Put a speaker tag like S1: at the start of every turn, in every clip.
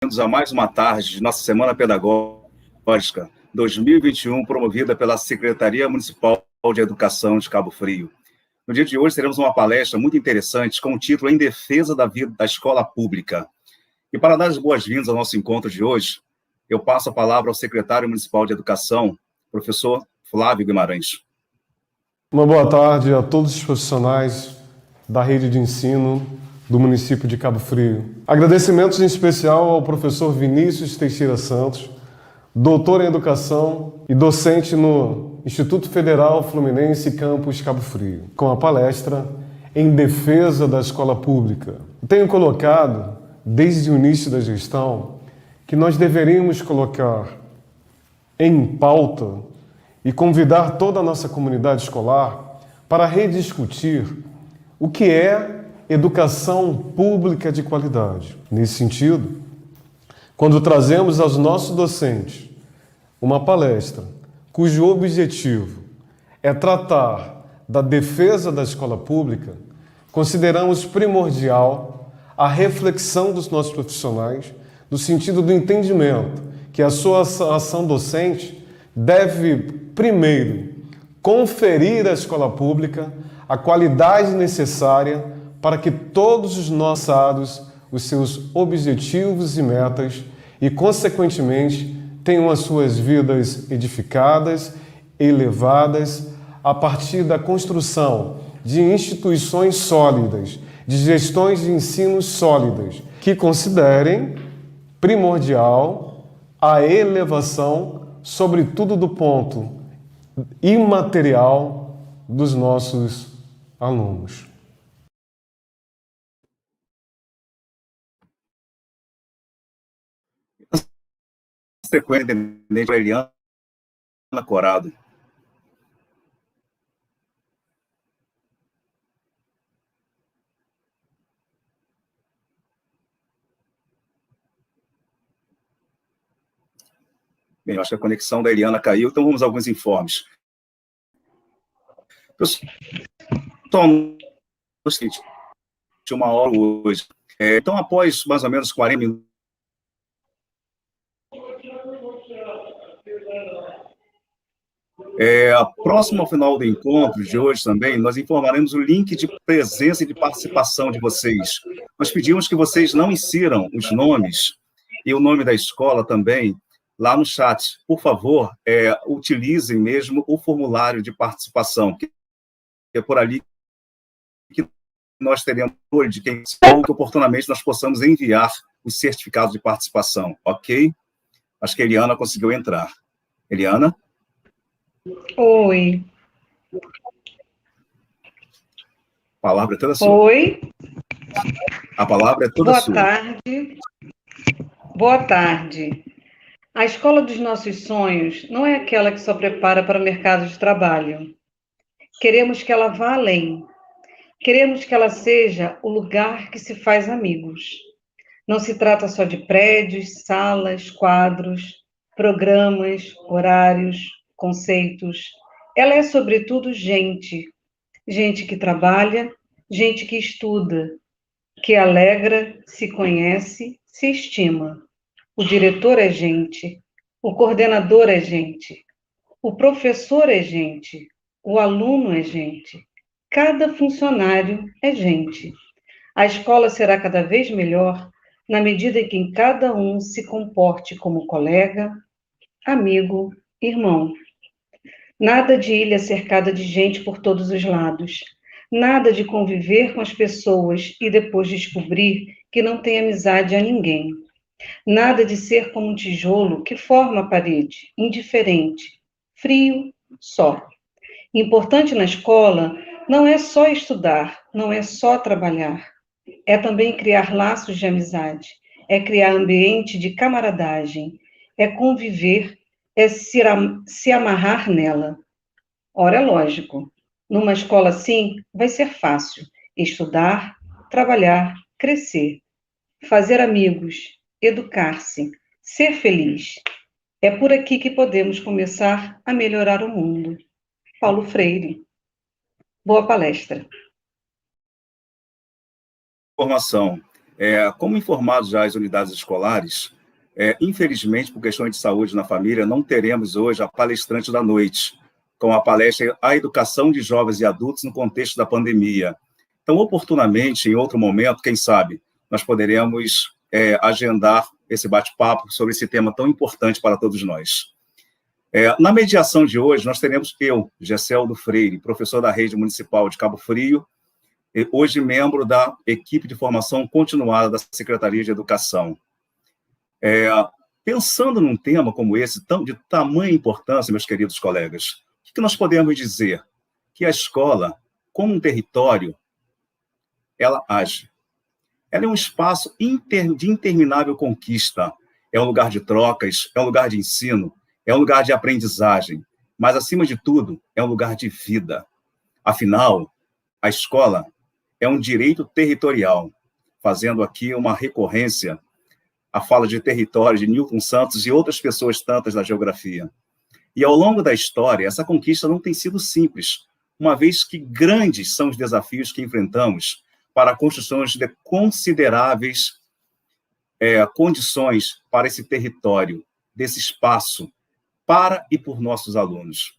S1: a mais uma tarde de nossa Semana Pedagógica 2021, promovida pela Secretaria Municipal de Educação de Cabo Frio. No dia de hoje, teremos uma palestra muito interessante com o título Em Defesa da Vida da Escola Pública. E para dar as boas-vindas ao nosso encontro de hoje, eu passo a palavra ao secretário municipal de Educação, professor Flávio Guimarães.
S2: Uma boa tarde a todos os profissionais da rede de ensino do município de Cabo Frio. Agradecimentos em especial ao professor Vinícius Teixeira Santos, doutor em Educação e docente no Instituto Federal Fluminense Campus Cabo Frio, com a palestra Em Defesa da Escola Pública. Tenho colocado, desde o início da gestão, que nós deveríamos colocar em pauta e convidar toda a nossa comunidade escolar para rediscutir o que é educação pública de qualidade. Nesse sentido, quando trazemos aos nossos docentes uma palestra cujo objetivo é tratar da defesa da escola pública, consideramos primordial a reflexão dos nossos profissionais no sentido do entendimento que a sua ação docente deve, primeiro, conferir à escola pública a qualidade necessária para que todos os nossos os seus objetivos e metas e, consequentemente, tenham as suas vidas edificadas, elevadas, a partir da construção de instituições sólidas, de gestões de ensino sólidas, que considerem primordial a elevação, sobretudo do ponto imaterial dos nossos alunos.
S1: Sequência de Eliana Corado. Bem, eu acho que a conexão da Eliana caiu, então vamos a alguns informes. Pessoal, de uma hora hoje. Então, após mais ou menos 40 minutos, próximo ao final do encontro de hoje também, nós informaremos o link de presença e de participação de vocês. Nós pedimos que vocês não insiram os nomes e o nome da escola também lá no chat. Por favor, utilizem mesmo o formulário de participação, que é por ali que nós teremos de quem que oportunamente nós possamos enviar os certificados de participação, ok? Acho que a Eliana conseguiu entrar. Eliana?
S3: Oi.
S1: A palavra é toda sua.
S3: Oi.
S1: A palavra é toda sua.
S3: Boa tarde. Boa tarde. A escola dos nossos sonhos não é aquela que só prepara para o mercado de trabalho. Queremos que ela vá além. Queremos que ela seja o lugar que se faz amigos. Não se trata só de prédios, salas, quadros, programas, horários, conceitos. Ela é, sobretudo, gente. Gente que trabalha, gente que estuda, que alegra, se conhece, se estima. O diretor é gente, o coordenador é gente, o professor é gente, o aluno é gente, cada funcionário é gente. A escola será cada vez melhor na medida em que cada um se comporte como colega, amigo, irmão. Nada de ilha cercada de gente por todos os lados. Nada de conviver com as pessoas e depois descobrir que não tem amizade a ninguém. Nada de ser como um tijolo que forma a parede, indiferente, frio, só. Importante na escola não é só estudar, não é só trabalhar. É também criar laços de amizade, é criar ambiente de camaradagem, é conviver, é se amarrar nela. Ora, é lógico, numa escola assim vai ser fácil estudar, trabalhar, crescer, fazer amigos, educar-se, ser feliz. É por aqui que podemos começar a melhorar o mundo. Paulo Freire. Boa palestra.
S1: Informação. Como informados já as unidades escolares, Infelizmente, por questões de saúde na família, não teremos hoje a palestrante da noite, com a palestra A Educação de Jovens e Adultos no Contexto da Pandemia. Então, oportunamente, em outro momento, quem sabe, nós poderemos agendar esse bate-papo sobre esse tema tão importante para todos nós. Na mediação de hoje, nós teremos eu, Gesseldo Freire, professor da Rede Municipal de Cabo Frio, e hoje membro da equipe de formação continuada da Secretaria de Educação. Pensando num tema como esse, de tamanha importância, meus queridos colegas, o que nós podemos dizer? Que a escola, como um território, ela age. Ela é um espaço de interminável conquista, é um lugar de trocas, é um lugar de ensino, é um lugar de aprendizagem, mas, acima de tudo, é um lugar de vida. Afinal, a escola é um direito territorial, fazendo aqui uma recorrência à fala de território de Newton Santos e outras pessoas tantas da geografia. E, ao longo da história, essa conquista não tem sido simples, uma vez que grandes são os desafios que enfrentamos para a construção de consideráveis condições para esse território, desse espaço, para e por nossos alunos.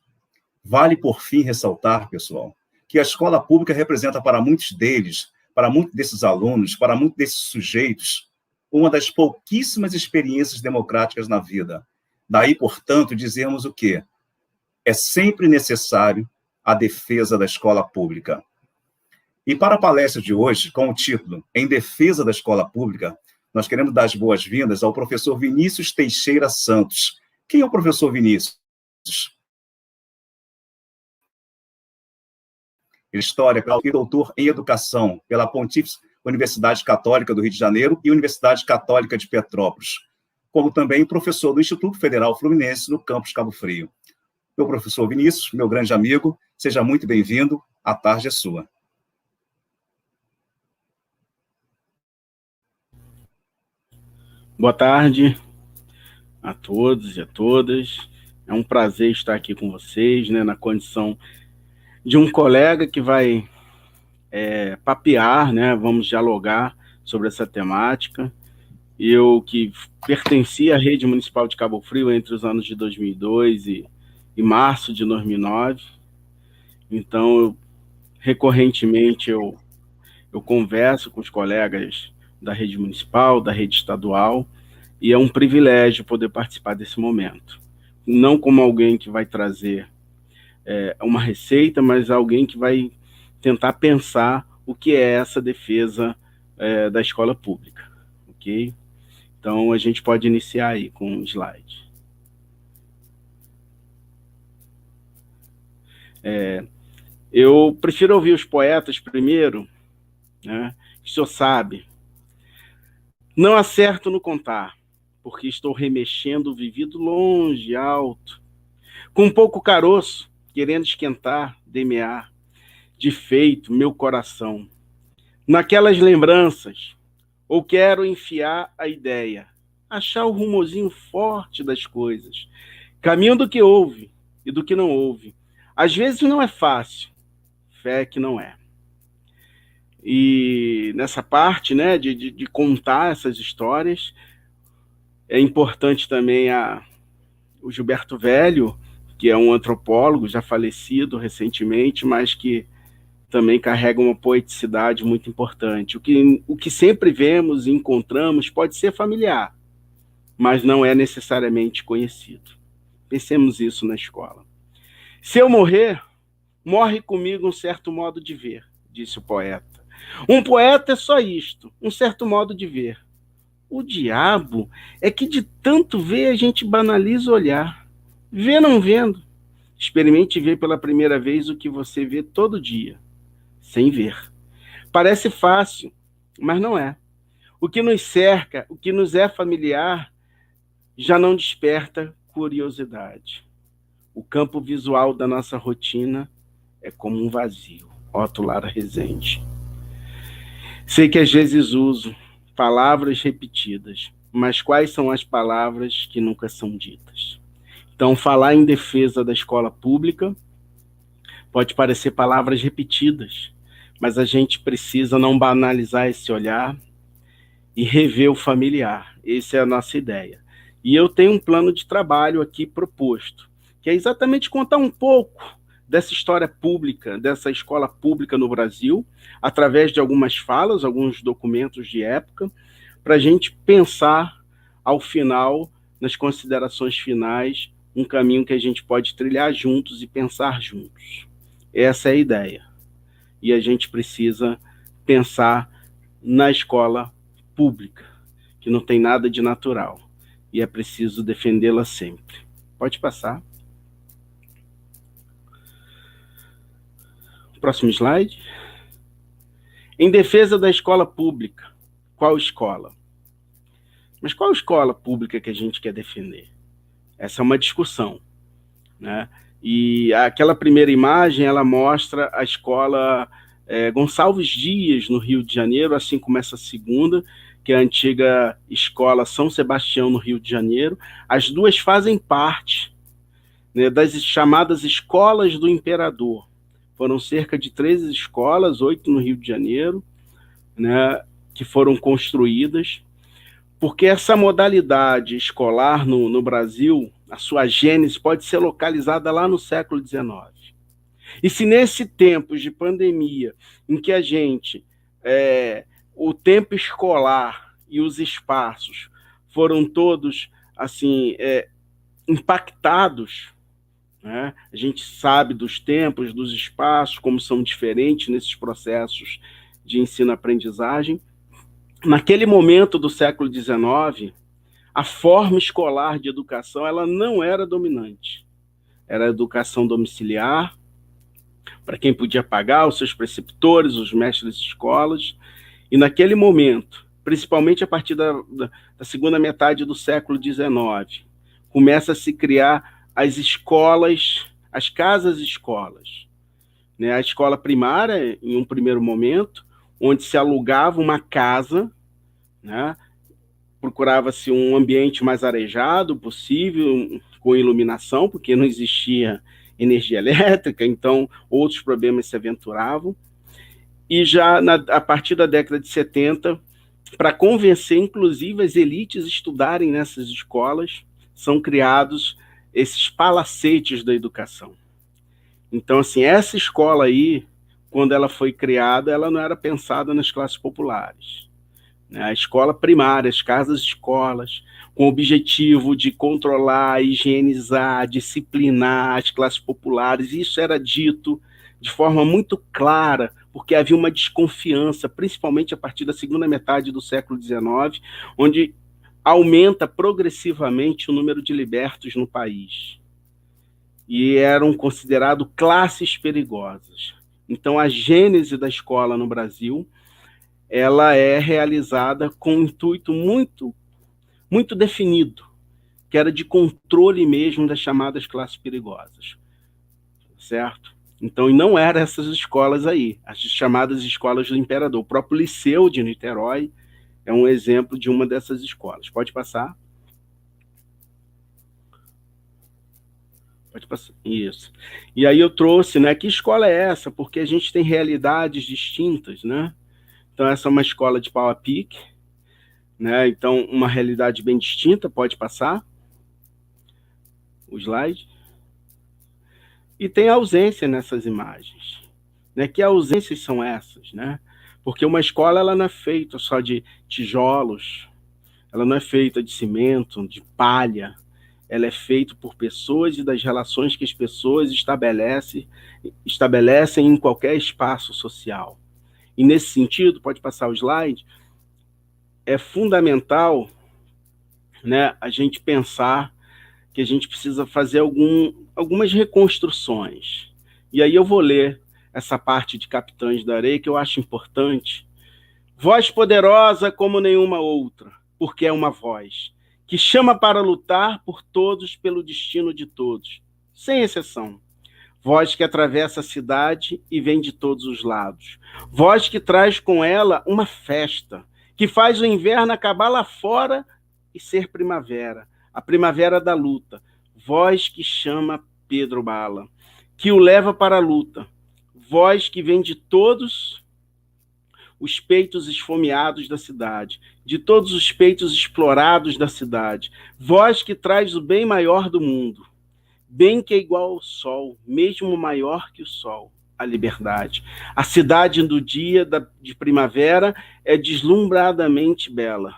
S1: Vale, por fim, ressaltar, pessoal, que a escola pública representa para muitos deles, para muitos desses alunos, para muitos desses sujeitos, uma das pouquíssimas experiências democráticas na vida. Daí, portanto, dizemos o quê? É sempre necessário a defesa da escola pública. E para a palestra de hoje, com o título Em Defesa da Escola Pública, nós queremos dar as boas-vindas ao professor Vinícius Teixeira Santos. Quem é o professor Vinícius? Ele é histórico e doutor em educação pela Pontífice Universidade Católica do Rio de Janeiro e Universidade Católica de Petrópolis, como também professor do Instituto Federal Fluminense no campus Cabo Frio. Meu professor Vinícius, meu grande amigo, seja muito bem-vindo, a tarde é sua.
S4: Boa tarde a todos e a todas. É um prazer estar aqui com vocês, né, na condição de um colega que vai papear, né, vamos dialogar sobre essa temática. Eu que pertencia à Rede Municipal de Cabo Frio entre os anos de 2002 e março de 2009. Então, recorrentemente, eu converso com os colegas da rede municipal, da rede estadual, e é um privilégio poder participar desse momento. Não como alguém que vai trazer uma receita, mas alguém que vai tentar pensar o que é essa defesa da escola pública, ok? Então, a gente pode iniciar aí com um slide. Eu prefiro ouvir os poetas primeiro, né? O senhor sabe. Não acerto no contar, porque estou remexendo o vivido longe, alto, com pouco caroço, querendo esquentar, demear, de feito, meu coração. Naquelas lembranças, ou quero enfiar a ideia, achar o rumozinho forte das coisas, caminho do que houve e do que não houve. Às vezes não é fácil, fé que não é. E nessa parte, né, de contar essas histórias, é importante também o Gilberto Velho, que é um antropólogo já falecido recentemente, mas que também carrega uma poeticidade muito importante. O que sempre vemos e encontramos pode ser familiar, mas não é necessariamente conhecido. Pensemos isso na escola. Se eu morrer, morre comigo um certo modo de ver, disse o poeta. Um poeta é só isto, um certo modo de ver. O diabo é que de tanto ver a gente banaliza o olhar. Vê não vendo. Experimente ver pela primeira vez o que você vê todo dia, sem ver. Parece fácil, mas não é. O que nos cerca, o que nos é familiar, já não desperta curiosidade. O campo visual da nossa rotina é como um vazio. Otto Lara Rezende. Sei que às vezes uso palavras repetidas, mas quais são as palavras que nunca são ditas? Então, falar em defesa da escola pública pode parecer palavras repetidas, mas a gente precisa não banalizar esse olhar e rever o familiar. Essa é a nossa ideia. E eu tenho um plano de trabalho aqui proposto, que é exatamente contar um pouco dessa história pública, dessa escola pública no Brasil, através de algumas falas, alguns documentos de época, para a gente pensar, ao final, nas considerações finais, um caminho que a gente pode trilhar juntos e pensar juntos. Essa é a ideia. E a gente precisa pensar na escola pública, que não tem nada de natural, e é preciso defendê-la sempre. Pode passar. Próximo slide. Em defesa da escola pública. Qual escola? Mas qual escola pública que a gente quer defender? Essa é uma discussão, né? E aquela primeira imagem, ela mostra a escola Gonçalves Dias, no Rio de Janeiro, assim como essa segunda, que é a antiga escola São Sebastião, no Rio de Janeiro. As duas fazem parte, né, das chamadas escolas do imperador. Foram cerca de 13 escolas, 8 no Rio de Janeiro, né, que foram construídas, porque essa modalidade escolar no Brasil, a sua gênese pode ser localizada lá no século XIX. E se nesse tempo de pandemia, em que a gente, o tempo escolar e os espaços foram todos assim impactados, né? A gente sabe dos tempos, dos espaços, como são diferentes nesses processos de ensino-aprendizagem. Naquele momento do século XIX, a forma escolar de educação ela não era dominante. Era a educação domiciliar, para quem podia pagar, os seus preceptores, os mestres de escolas. E naquele momento, principalmente a partir da segunda metade do século XIX, começa a se criar as escolas, as casas-escolas. Né? A escola primária, em um primeiro momento, onde se alugava uma casa, né? Procurava-se um ambiente mais arejado possível, com iluminação, porque não existia energia elétrica, então outros problemas se aventuravam. E já a partir da década de 70, para convencer, inclusive, as elites a estudarem nessas escolas, são criados esses palacetes da educação. Então, assim, essa escola aí, quando ela foi criada, ela não era pensada nas classes populares. A escola primária, as casas-escolas, com o objetivo de controlar, higienizar, disciplinar as classes populares. Isso era dito de forma muito clara, porque havia uma desconfiança, principalmente a partir da segunda metade do século XIX, onde aumenta progressivamente o número de libertos no país. E eram considerados classes perigosas. Então, a gênese da escola no Brasil, ela é realizada com um intuito muito, muito definido, que era de controle mesmo das chamadas classes perigosas. Certo? Então, e não eram essas escolas aí, as chamadas escolas do imperador. O próprio Liceu de Niterói é um exemplo de uma dessas escolas. Pode passar. Pode passar. Isso. E aí eu trouxe, né, que escola é essa? Porque a gente tem realidades distintas, né? Então, essa é uma escola de pau a pique, né? Então, uma realidade bem distinta. Pode passar o slide. E tem ausência nessas imagens, né? Que ausências são essas, né? Porque uma escola ela não é feita só de tijolos, ela não é feita de cimento, de palha, ela é feita por pessoas e das relações que as pessoas estabelecem em qualquer espaço social. E nesse sentido, pode passar o slide, é fundamental, né, a gente pensar que a gente precisa fazer algumas reconstruções. E aí eu vou ler essa parte de Capitães da Areia, que eu acho importante. Voz poderosa como nenhuma outra, porque é uma voz que chama para lutar por todos, pelo destino de todos, sem exceção. Voz que atravessa a cidade e vem de todos os lados. Voz que traz com ela uma festa, que faz o inverno acabar lá fora e ser primavera, a primavera da luta. Voz que chama Pedro Bala, que o leva para a luta. Voz que vem de todos os peitos esfomeados da cidade, de todos os peitos explorados da cidade. Voz que traz o bem maior do mundo, bem que é igual ao sol, mesmo maior que o sol, a liberdade. A cidade do dia de primavera é deslumbradamente bela.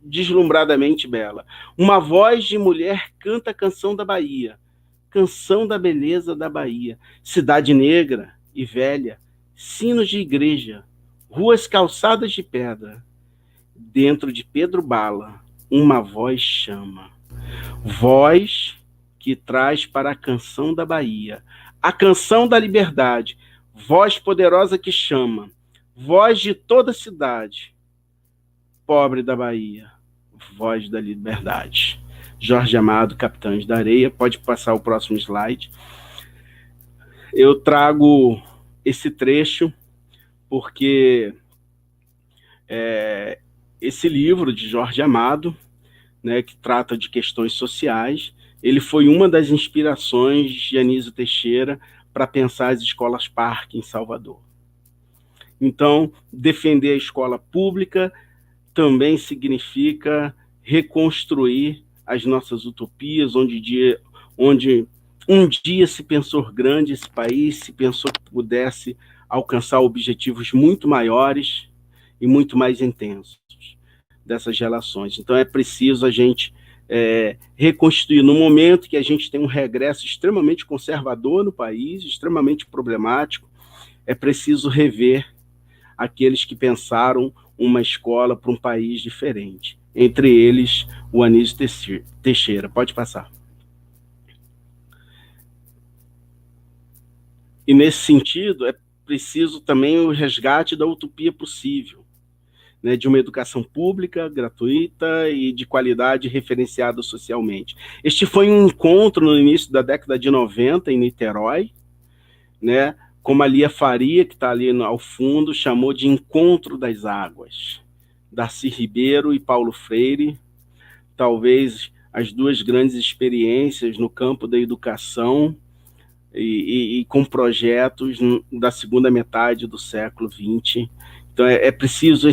S4: Deslumbradamente bela. Uma voz de mulher canta a canção da Bahia, canção da beleza da Bahia. Cidade negra e velha, sinos de igreja, ruas calçadas de pedra. Dentro de Pedro Bala, uma voz chama. Voz que traz para a canção da Bahia, a canção da liberdade, voz poderosa que chama, voz de toda a cidade, pobre da Bahia, voz da liberdade. Jorge Amado, Capitães da Areia. Pode passar o próximo slide. Eu trago esse trecho porque esse livro de Jorge Amado, né, que trata de questões sociais, ele foi uma das inspirações de Anísio Teixeira para pensar as escolas parque em Salvador. Então, defender a escola pública também significa reconstruir as nossas utopias, onde um dia se pensou grande esse país, se pensou que pudesse alcançar objetivos muito maiores e muito mais intensos dessas relações. Então, é preciso a gente reconstruir. No momento que a gente tem um regresso extremamente conservador no país, extremamente problemático, é preciso rever aqueles que pensaram uma escola para um país diferente. Entre eles, o Anísio Teixeira. Pode passar. E, nesse sentido, é preciso também o resgate da utopia possível, né, de uma educação pública, gratuita e de qualidade referenciada socialmente. Este foi um encontro no início da década de 90, em Niterói, né, como a Lia Faria, que está ali ao fundo, chamou de Encontro das Águas. Darcy Ribeiro e Paulo Freire, talvez as duas grandes experiências no campo da educação e com projetos da segunda metade do século XX. Então, é preciso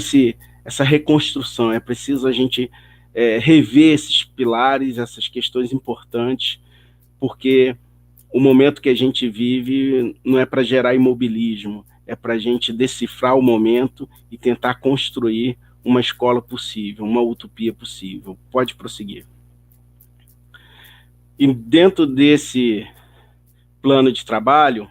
S4: essa reconstrução, é preciso a gente rever esses pilares, essas questões importantes, porque o momento que a gente vive não é para gerar imobilismo, é para a gente decifrar o momento e tentar construir uma escola possível, uma utopia possível. Pode prosseguir. E dentro desse plano de trabalho,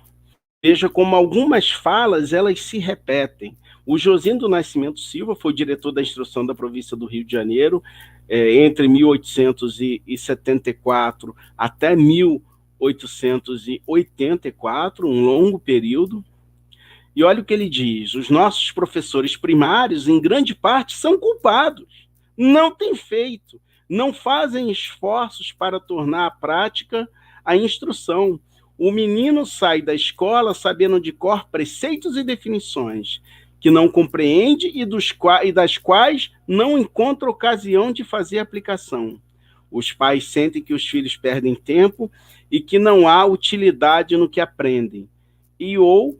S4: veja como algumas falas elas se repetem. O Josino do Nascimento Silva foi diretor da instrução da província do Rio de Janeiro entre 1874 até 1884, um longo período. E olha o que ele diz: os nossos professores primários, em grande parte, são culpados. Não têm feito, não fazem esforços para tornar à prática a instrução. O menino sai da escola sabendo de cor preceitos e definições que não compreende e das quais não encontra ocasião de fazer aplicação. Os pais sentem que os filhos perdem tempo e que não há utilidade no que aprendem. Ou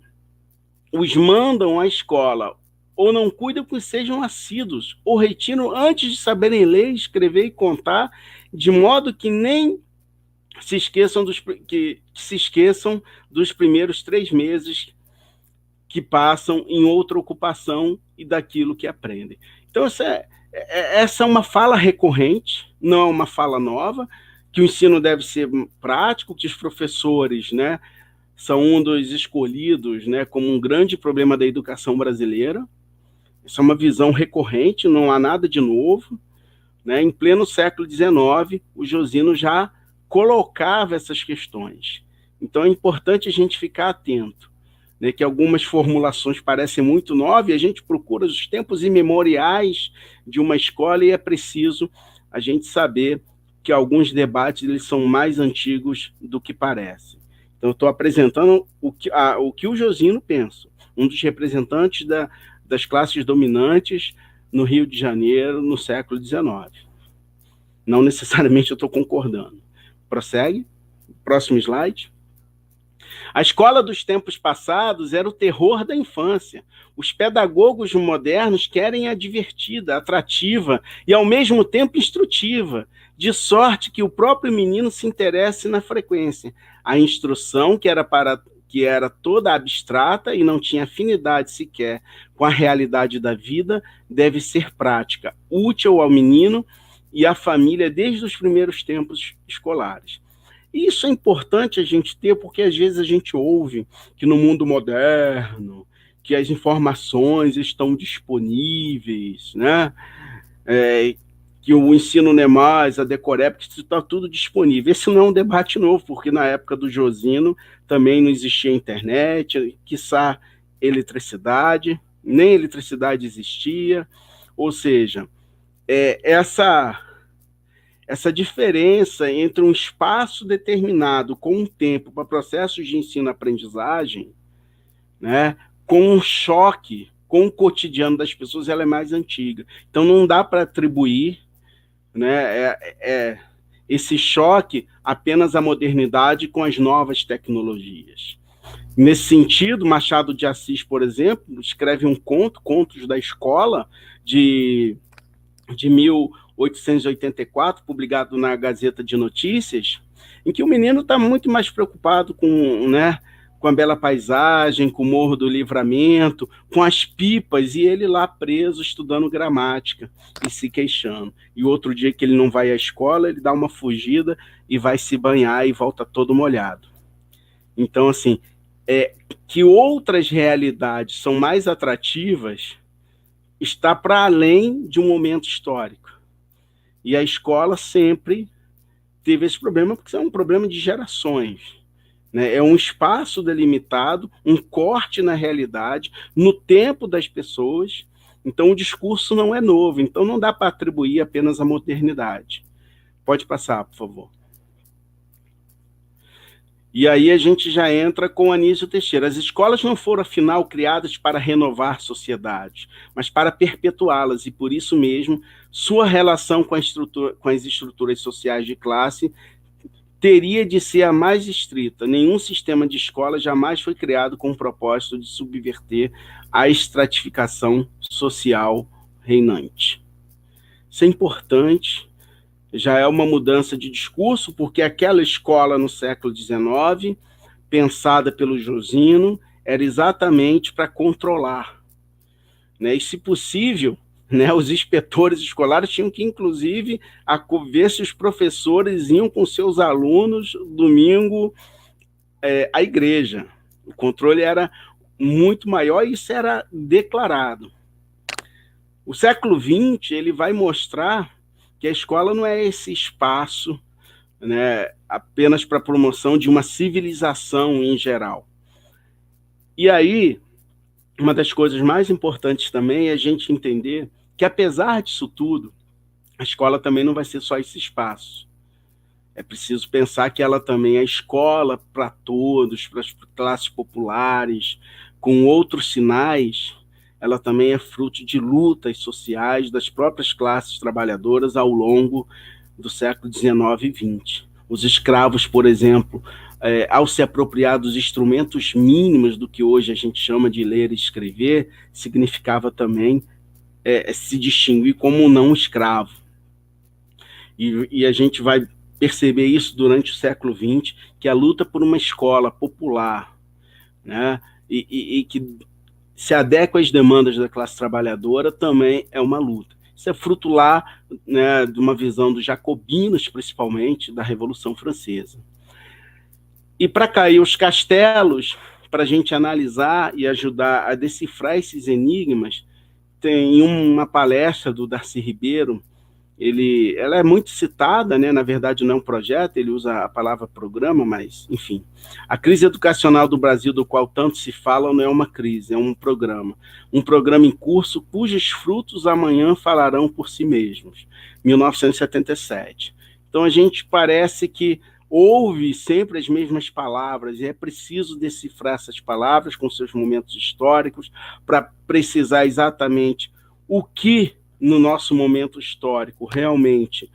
S4: os mandam à escola, ou não cuidam que sejam assíduos, ou retiram antes de saberem ler, escrever e contar, de modo que nem se esqueçam dos primeiros 3 meses que passam em outra ocupação e daquilo que aprendem. Então, essa é uma fala recorrente, não é uma fala nova, que o ensino deve ser prático, que os professores, né, são um dos escolhidos, né, como um grande problema da educação brasileira. Isso é uma visão recorrente, não há nada de novo, né? Em pleno século XIX, o Josino já colocava essas questões. Então, é importante a gente ficar atento, né, que algumas formulações parecem muito novas, e a gente procura os tempos imemoriais de uma escola, e é preciso a gente saber que alguns debates eles são mais antigos do que parecem. Então, eu estou apresentando o que o Josino pensa, um dos representantes das classes dominantes no Rio de Janeiro no século XIX. Não necessariamente eu estou concordando. Prossegue. Próximo slide. A escola dos tempos passados era o terror da infância. Os pedagogos modernos querem a divertida, atrativa e, ao mesmo tempo, instrutiva, de sorte que o próprio menino se interesse na frequência. A instrução, que era toda abstrata e não tinha afinidade sequer com a realidade da vida, deve ser prática, útil ao menino e à família desde os primeiros tempos escolares. E isso é importante a gente ter, porque às vezes a gente ouve que no mundo moderno, que as informações estão disponíveis, né? Que o ensino não é mais, a Decorep, que está tudo disponível. Esse não é um debate novo, porque na época do Josino também não existia internet, quiçá eletricidade, nem eletricidade existia. Ou seja, essa diferença entre um espaço determinado com um tempo para processos de ensino-aprendizagem, né, com um choque com o cotidiano das pessoas, ela é mais antiga. Então, não dá para atribuir, né, esse choque apenas à modernidade com as novas tecnologias. Nesse sentido, Machado de Assis, por exemplo, escreve um conto, Contos da Escola, de 1884, publicado na Gazeta de Notícias, em que o menino está muito mais preocupado com a bela paisagem, com o Morro do Livramento, com as pipas, e ele lá preso estudando gramática e se queixando. E outro dia que ele não vai à escola, ele dá uma fugida e vai se banhar e volta todo molhado. Então, assim, que outras realidades são mais atrativas está para além de um momento histórico. E a escola sempre teve esse problema, porque é um problema de gerações. É um espaço delimitado, um corte na realidade, no tempo das pessoas. Então, o discurso não é novo. Então, não dá para atribuir apenas à modernidade. Pode passar, por favor. E aí a gente já entra com Anísio Teixeira. As escolas não foram, afinal, criadas para renovar sociedades, mas para perpetuá-las, e por isso mesmo, sua relação com as estruturas sociais de classe teria de ser a mais estrita. Nenhum sistema de escola jamais foi criado com o propósito de subverter a estratificação social reinante. Isso é importante, já é uma mudança de discurso, porque aquela escola no século XIX, pensada pelo Josino, era exatamente para controlar, né? E, se possível, né, os inspetores escolares tinham que, inclusive, ver se os professores iam com seus alunos domingo à igreja. O controle era muito maior e isso era declarado. O século XX ele vai mostrar que a escola não é esse espaço, né, apenas para a promoção de uma civilização em geral. E aí, uma das coisas mais importantes também é a gente entender que, apesar disso tudo, a escola também não vai ser só esse espaço. É preciso pensar que ela também é escola para todos, para as classes populares, com outros sinais. Ela também é fruto de lutas sociais das próprias classes trabalhadoras ao longo do século XIX e XX. Os escravos, por exemplo, ao se apropriar dos instrumentos mínimos do que hoje a gente chama de ler e escrever, significava também se distinguir como um não escravo. E a gente vai perceber isso durante o século XX, que a luta por uma escola popular, né, e que se adequa às demandas da classe trabalhadora também é uma luta. Isso é fruto lá, né, de uma visão dos jacobinos, principalmente, da Revolução Francesa. E para cair os castelos, para a gente analisar e ajudar a decifrar esses enigmas, tem uma palestra do Darcy Ribeiro, ela é muito citada, né? Na verdade não é um projeto, ele usa a palavra programa, mas, enfim. A crise educacional do Brasil, do qual tanto se fala, não é uma crise, é um programa em curso cujos frutos amanhã falarão por si mesmos, 1977. Então a gente parece que ouve sempre as mesmas palavras, e é preciso decifrar essas palavras com seus momentos históricos para precisar exatamente o que no nosso momento histórico realmente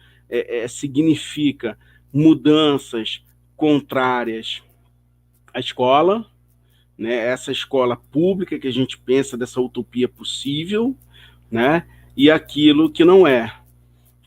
S4: significa mudanças contrárias a escola, né, essa escola pública que a gente pensa dessa utopia possível, né, e aquilo que não é,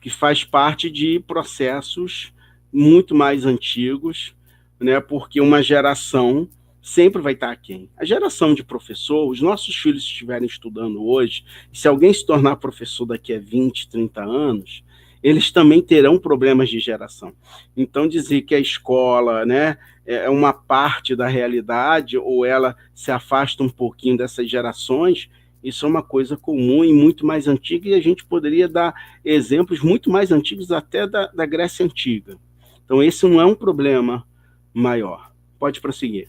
S4: que faz parte de processos muito mais antigos, né, porque uma geração sempre vai estar aquém. A geração de professor, os nossos filhos estiverem estudando hoje, e se alguém se tornar professor daqui a 20, 30 anos, eles também terão problemas de geração. Então, dizer que a escola, né, é uma parte da realidade, ou ela se afasta um pouquinho dessas gerações, isso é uma coisa comum e muito mais antiga, e a gente poderia dar exemplos muito mais antigos até da Grécia Antiga. Então, esse não é um problema maior. Pode prosseguir.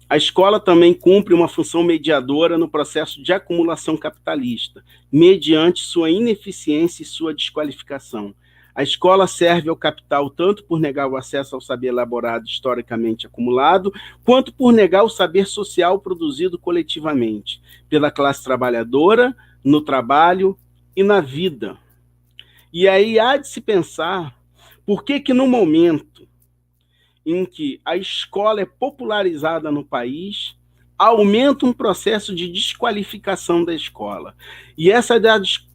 S4: A escola também cumpre uma função mediadora no processo de acumulação capitalista, mediante sua ineficiência e sua desqualificação. A escola serve ao capital tanto por negar o acesso ao saber elaborado historicamente acumulado, quanto por negar o saber social produzido coletivamente, pela classe trabalhadora, no trabalho e na vida. E aí há de se pensar por que no momento em que a escola é popularizada no país, aumenta um processo de desqualificação da escola. E essa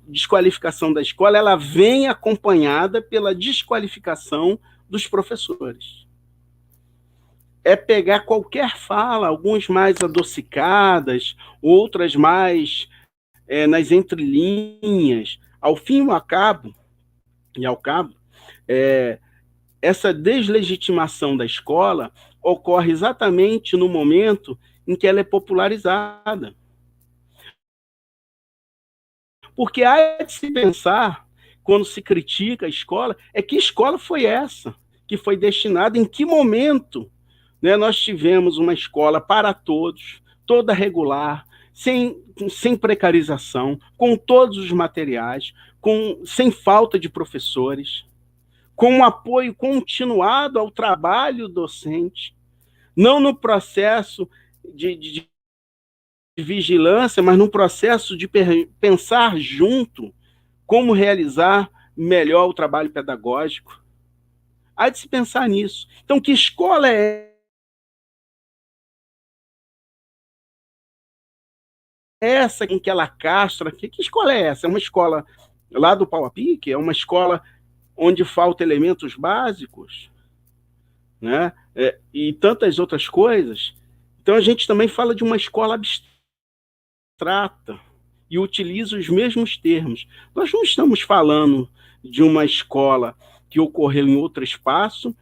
S4: desqualificação da escola, ela vem acompanhada pela desqualificação dos professores. É pegar qualquer fala, algumas mais adocicadas, outras mais nas entrelinhas, ao fim e ao cabo, essa deslegitimação da escola ocorre exatamente no momento em que ela é popularizada. Porque há de se pensar, quando se critica a escola, que escola foi essa que foi destinada, em que momento, né, nós tivemos uma escola para todos, toda regular, sem precarização, com todos os materiais, sem falta de professores, com um apoio continuado ao trabalho docente, não no processo de vigilância, mas no processo de pensar junto como realizar melhor o trabalho pedagógico. Há de se pensar nisso. Então, que escola é essa em que ela castra? Que escola é essa? É uma escola lá do pau a pique? É uma escola onde faltam elementos básicos, né? E tantas outras coisas. Então, a gente também fala de uma escola abstrata e utiliza os mesmos termos. Nós não estamos falando de uma escola que ocorreu em outro espaço,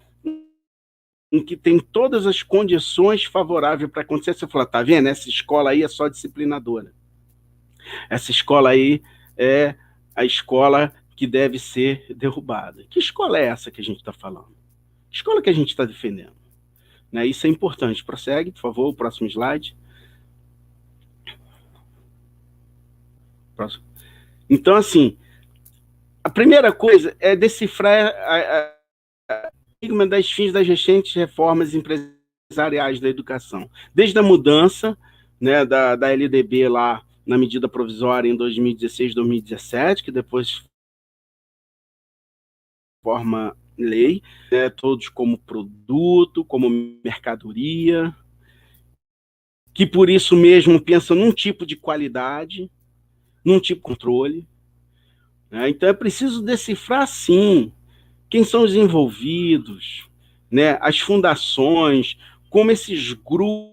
S4: em que tem todas as condições favoráveis para acontecer. Você fala, tá vendo? Essa escola aí é só disciplinadora. Essa escola aí é a escola que deve ser derrubada. Que escola é essa que a gente está falando? Que escola que a gente está defendendo? Né? Isso é importante. Prossegue, por favor, o próximo slide. Próximo. Então, assim, a primeira coisa é decifrar a enigma das fins das recentes reformas empresariais da educação. Desde a mudança, né, da LDB lá na medida provisória em 2016, 2017, que depois forma lei, né, todos como produto, como mercadoria, que por isso mesmo pensam num tipo de qualidade, num tipo de controle. Né? Então é preciso decifrar, sim, quem são os envolvidos, né, as fundações, como esses grupos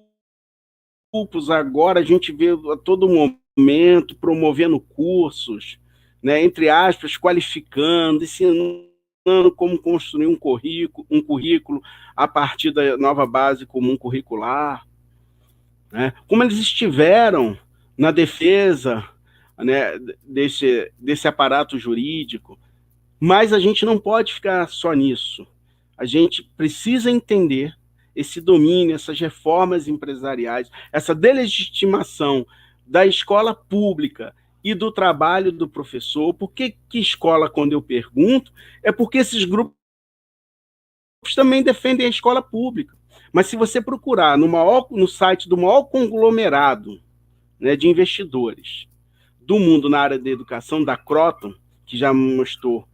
S4: agora a gente vê a todo momento promovendo cursos, né, entre aspas, qualificando, ensinando como construir um currículo a partir da nova base comum curricular, né, como eles estiveram na defesa, né, desse aparato jurídico. Mas a gente não pode ficar só nisso. A gente precisa entender esse domínio, essas reformas empresariais, essa delegitimação da escola pública e do trabalho do professor. Por que escola, quando eu pergunto, é porque esses grupos também defendem a escola pública. Mas se você procurar no site do maior conglomerado, né, de investidores do mundo na área da educação, da Croton, que já mudou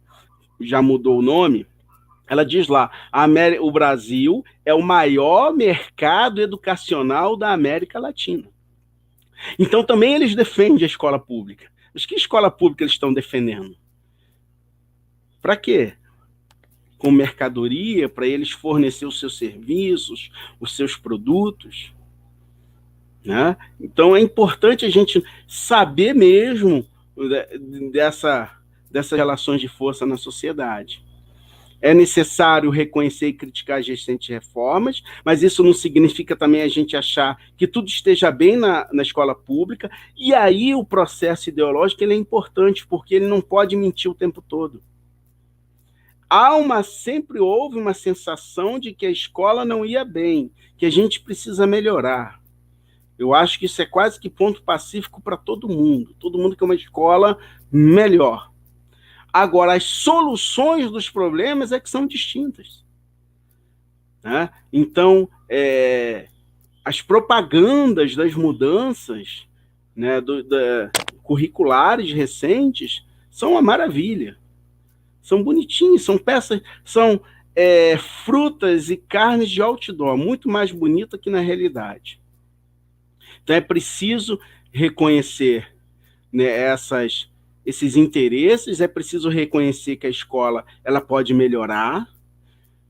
S4: o nome, Ela diz lá, o Brasil é o maior mercado educacional da América Latina. Então, também eles defendem a escola pública. Mas que escola pública eles estão defendendo? Para quê? Com mercadoria, para eles fornecer os seus serviços, os seus produtos. Né? Então, é importante a gente saber mesmo dessas relações de força na sociedade. É necessário reconhecer e criticar as recentes reformas, mas isso não significa também a gente achar que tudo esteja bem na escola pública, e aí o processo ideológico ele é importante, porque ele não pode mentir o tempo todo. Sempre houve uma sensação de que a escola não ia bem, que a gente precisa melhorar. Eu acho que isso é quase que ponto pacífico para todo mundo quer uma escola melhor. Agora, as soluções dos problemas é que são distintas. Né? Então, as propagandas das mudanças, né, curriculares recentes são uma maravilha. São bonitinhas, são peças, são frutas e carnes de outdoor, muito mais bonita que na realidade. Então, é preciso reconhecer, né, esses interesses, é preciso reconhecer que a escola ela pode melhorar,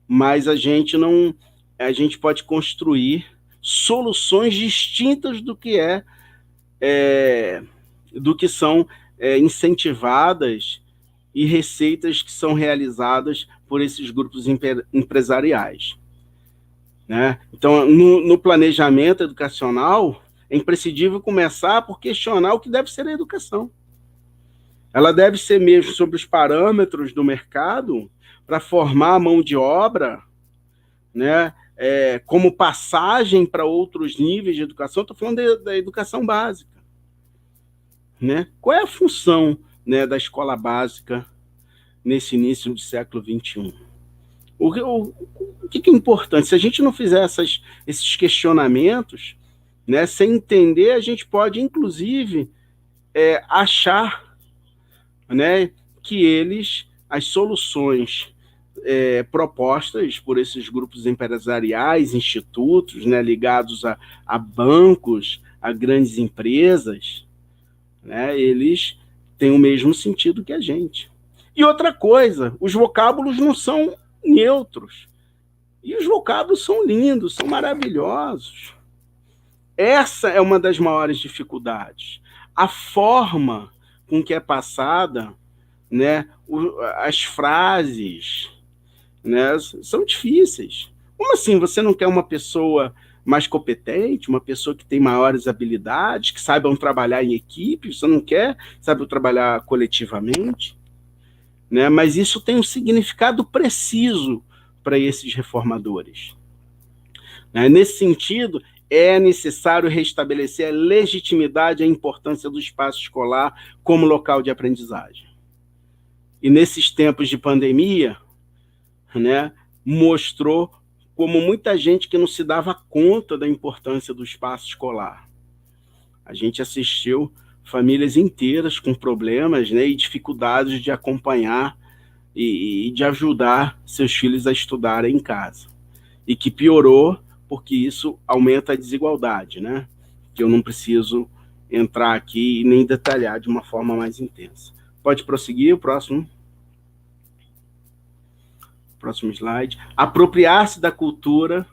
S4: mas a gente pode construir soluções distintas do que são incentivadas e receitas que são realizadas por esses grupos empresariais. Né? Então, no planejamento educacional, é imprescindível começar por questionar o que deve ser a educação. Ela deve ser mesmo sobre os parâmetros do mercado para formar a mão de obra, né, como passagem para outros níveis de educação. Estou falando da educação básica. Né? Qual é a função, né, da escola básica nesse início do século XXI? O que é importante? Se a gente não fizer esses questionamentos, né, sem entender, a gente pode, inclusive, achar, né, que as soluções propostas por esses grupos empresariais, institutos, né, ligados a bancos, a grandes empresas, né, eles têm o mesmo sentido que a gente. E outra coisa, os vocábulos não são neutros. E os vocábulos são lindos, são maravilhosos. Essa é uma das maiores dificuldades. A forma com que é passada, né, as frases, né, são difíceis. Como assim? Você não quer uma pessoa mais competente, uma pessoa que tem maiores habilidades, que saibam trabalhar em equipe? Você não quer saber trabalhar coletivamente? Né? Mas isso tem um significado preciso para esses reformadores. Né? Nesse sentido, é necessário restabelecer a legitimidade e a importância do espaço escolar como local de aprendizagem. E nesses tempos de pandemia, né, mostrou como muita gente que não se dava conta da importância do espaço escolar. A gente assistiu famílias inteiras com problemas, né, e dificuldades de acompanhar e de ajudar seus filhos a estudarem em casa. E que piorou porque isso aumenta a desigualdade, né? Que eu não preciso entrar aqui e nem detalhar de uma forma mais intensa. Pode prosseguir, o próximo slide. Apropriar-se da cultura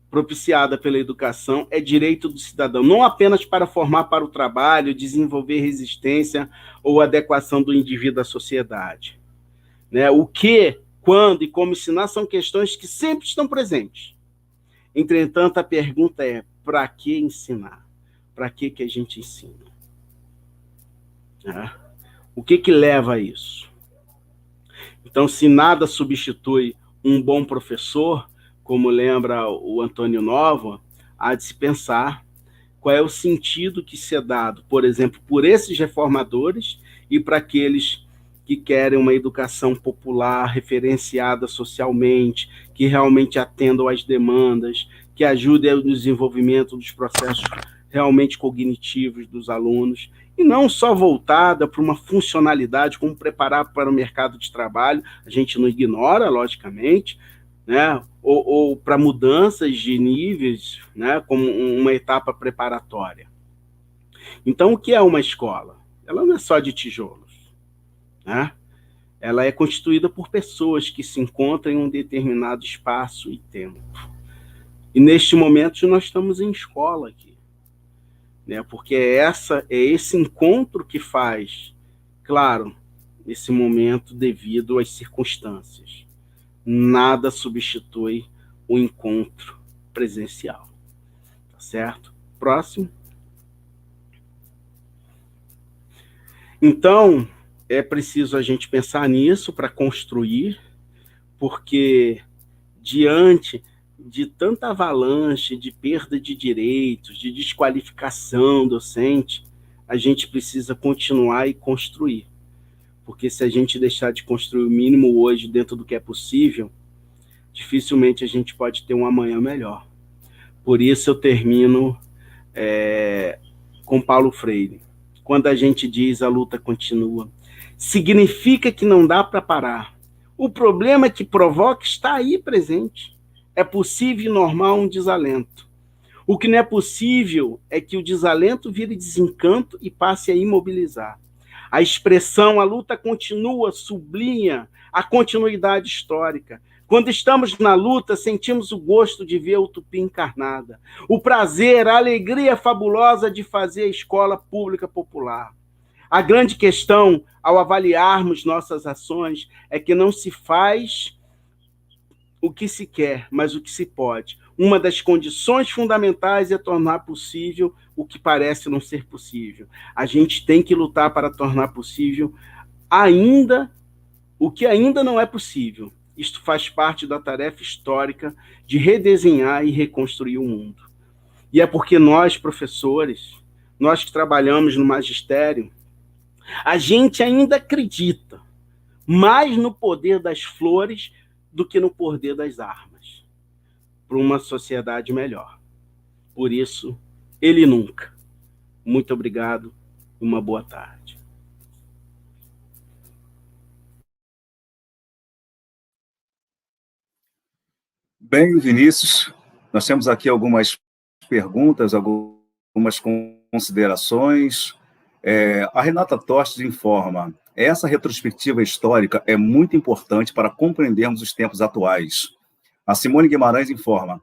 S4: propiciada pela educação é direito do cidadão, não apenas para formar para o trabalho, desenvolver resistência ou adequação do indivíduo à sociedade. Né? O que, quando e como ensinar são questões que sempre estão presentes. Entretanto, a pergunta é, para que ensinar? Para que a gente ensina? O que leva a isso? Então, se nada substitui um bom professor, como lembra o Antônio Nova, há de se pensar qual é o sentido que se é dado, por exemplo, por esses reformadores e para aqueles que querem uma educação popular, referenciada socialmente, que realmente atendam às demandas, que ajudem ao desenvolvimento dos processos realmente cognitivos dos alunos e não só voltada para uma funcionalidade, como preparar para o mercado de trabalho, a gente não ignora, logicamente, né? Ou para mudanças de níveis, né? Como uma etapa preparatória. Então, o que é uma escola? Ela não é só de tijolos, né? Ela é constituída por pessoas que se encontram em um determinado espaço e tempo. E neste momento nós estamos em escola aqui, né? Porque é esse encontro que faz, claro, esse momento devido às circunstâncias. Nada substitui o encontro presencial. Tá certo? Próximo. Então, é preciso a gente pensar nisso para construir, porque diante de tanta avalanche de perda de direitos, de desqualificação docente, a gente precisa continuar e construir. Porque se a gente deixar de construir o mínimo hoje dentro do que é possível, dificilmente a gente pode ter um amanhã melhor. Por isso eu termino com Paulo Freire. Quando a gente diz a luta continua, significa que não dá para parar. O problema que provoca está aí presente. É possível e normal um desalento. O que não é possível é que o desalento vire desencanto e passe a imobilizar. A expressão a luta continua sublinha a continuidade histórica. Quando estamos na luta, sentimos o gosto de ver a utopia encarnada, o prazer, a alegria fabulosa de fazer a escola pública popular. A grande questão, ao avaliarmos nossas ações, é que não se faz o que se quer, mas o que se pode. Uma das condições fundamentais é tornar possível o que parece não ser possível. A gente tem que lutar para tornar possível o que ainda não é possível. Isto faz parte da tarefa histórica de redesenhar e reconstruir o mundo. E é porque nós, professores, nós que trabalhamos no magistério, a gente ainda acredita mais no poder das flores do que no poder das armas, para uma sociedade melhor. Por isso, ele nunca. Muito obrigado e uma boa tarde.
S1: Bem, Vinícius, nós temos aqui algumas perguntas, algumas considerações. A Renata Tostes informa: essa retrospectiva histórica é muito importante para compreendermos os tempos atuais. A Simone Guimarães informa: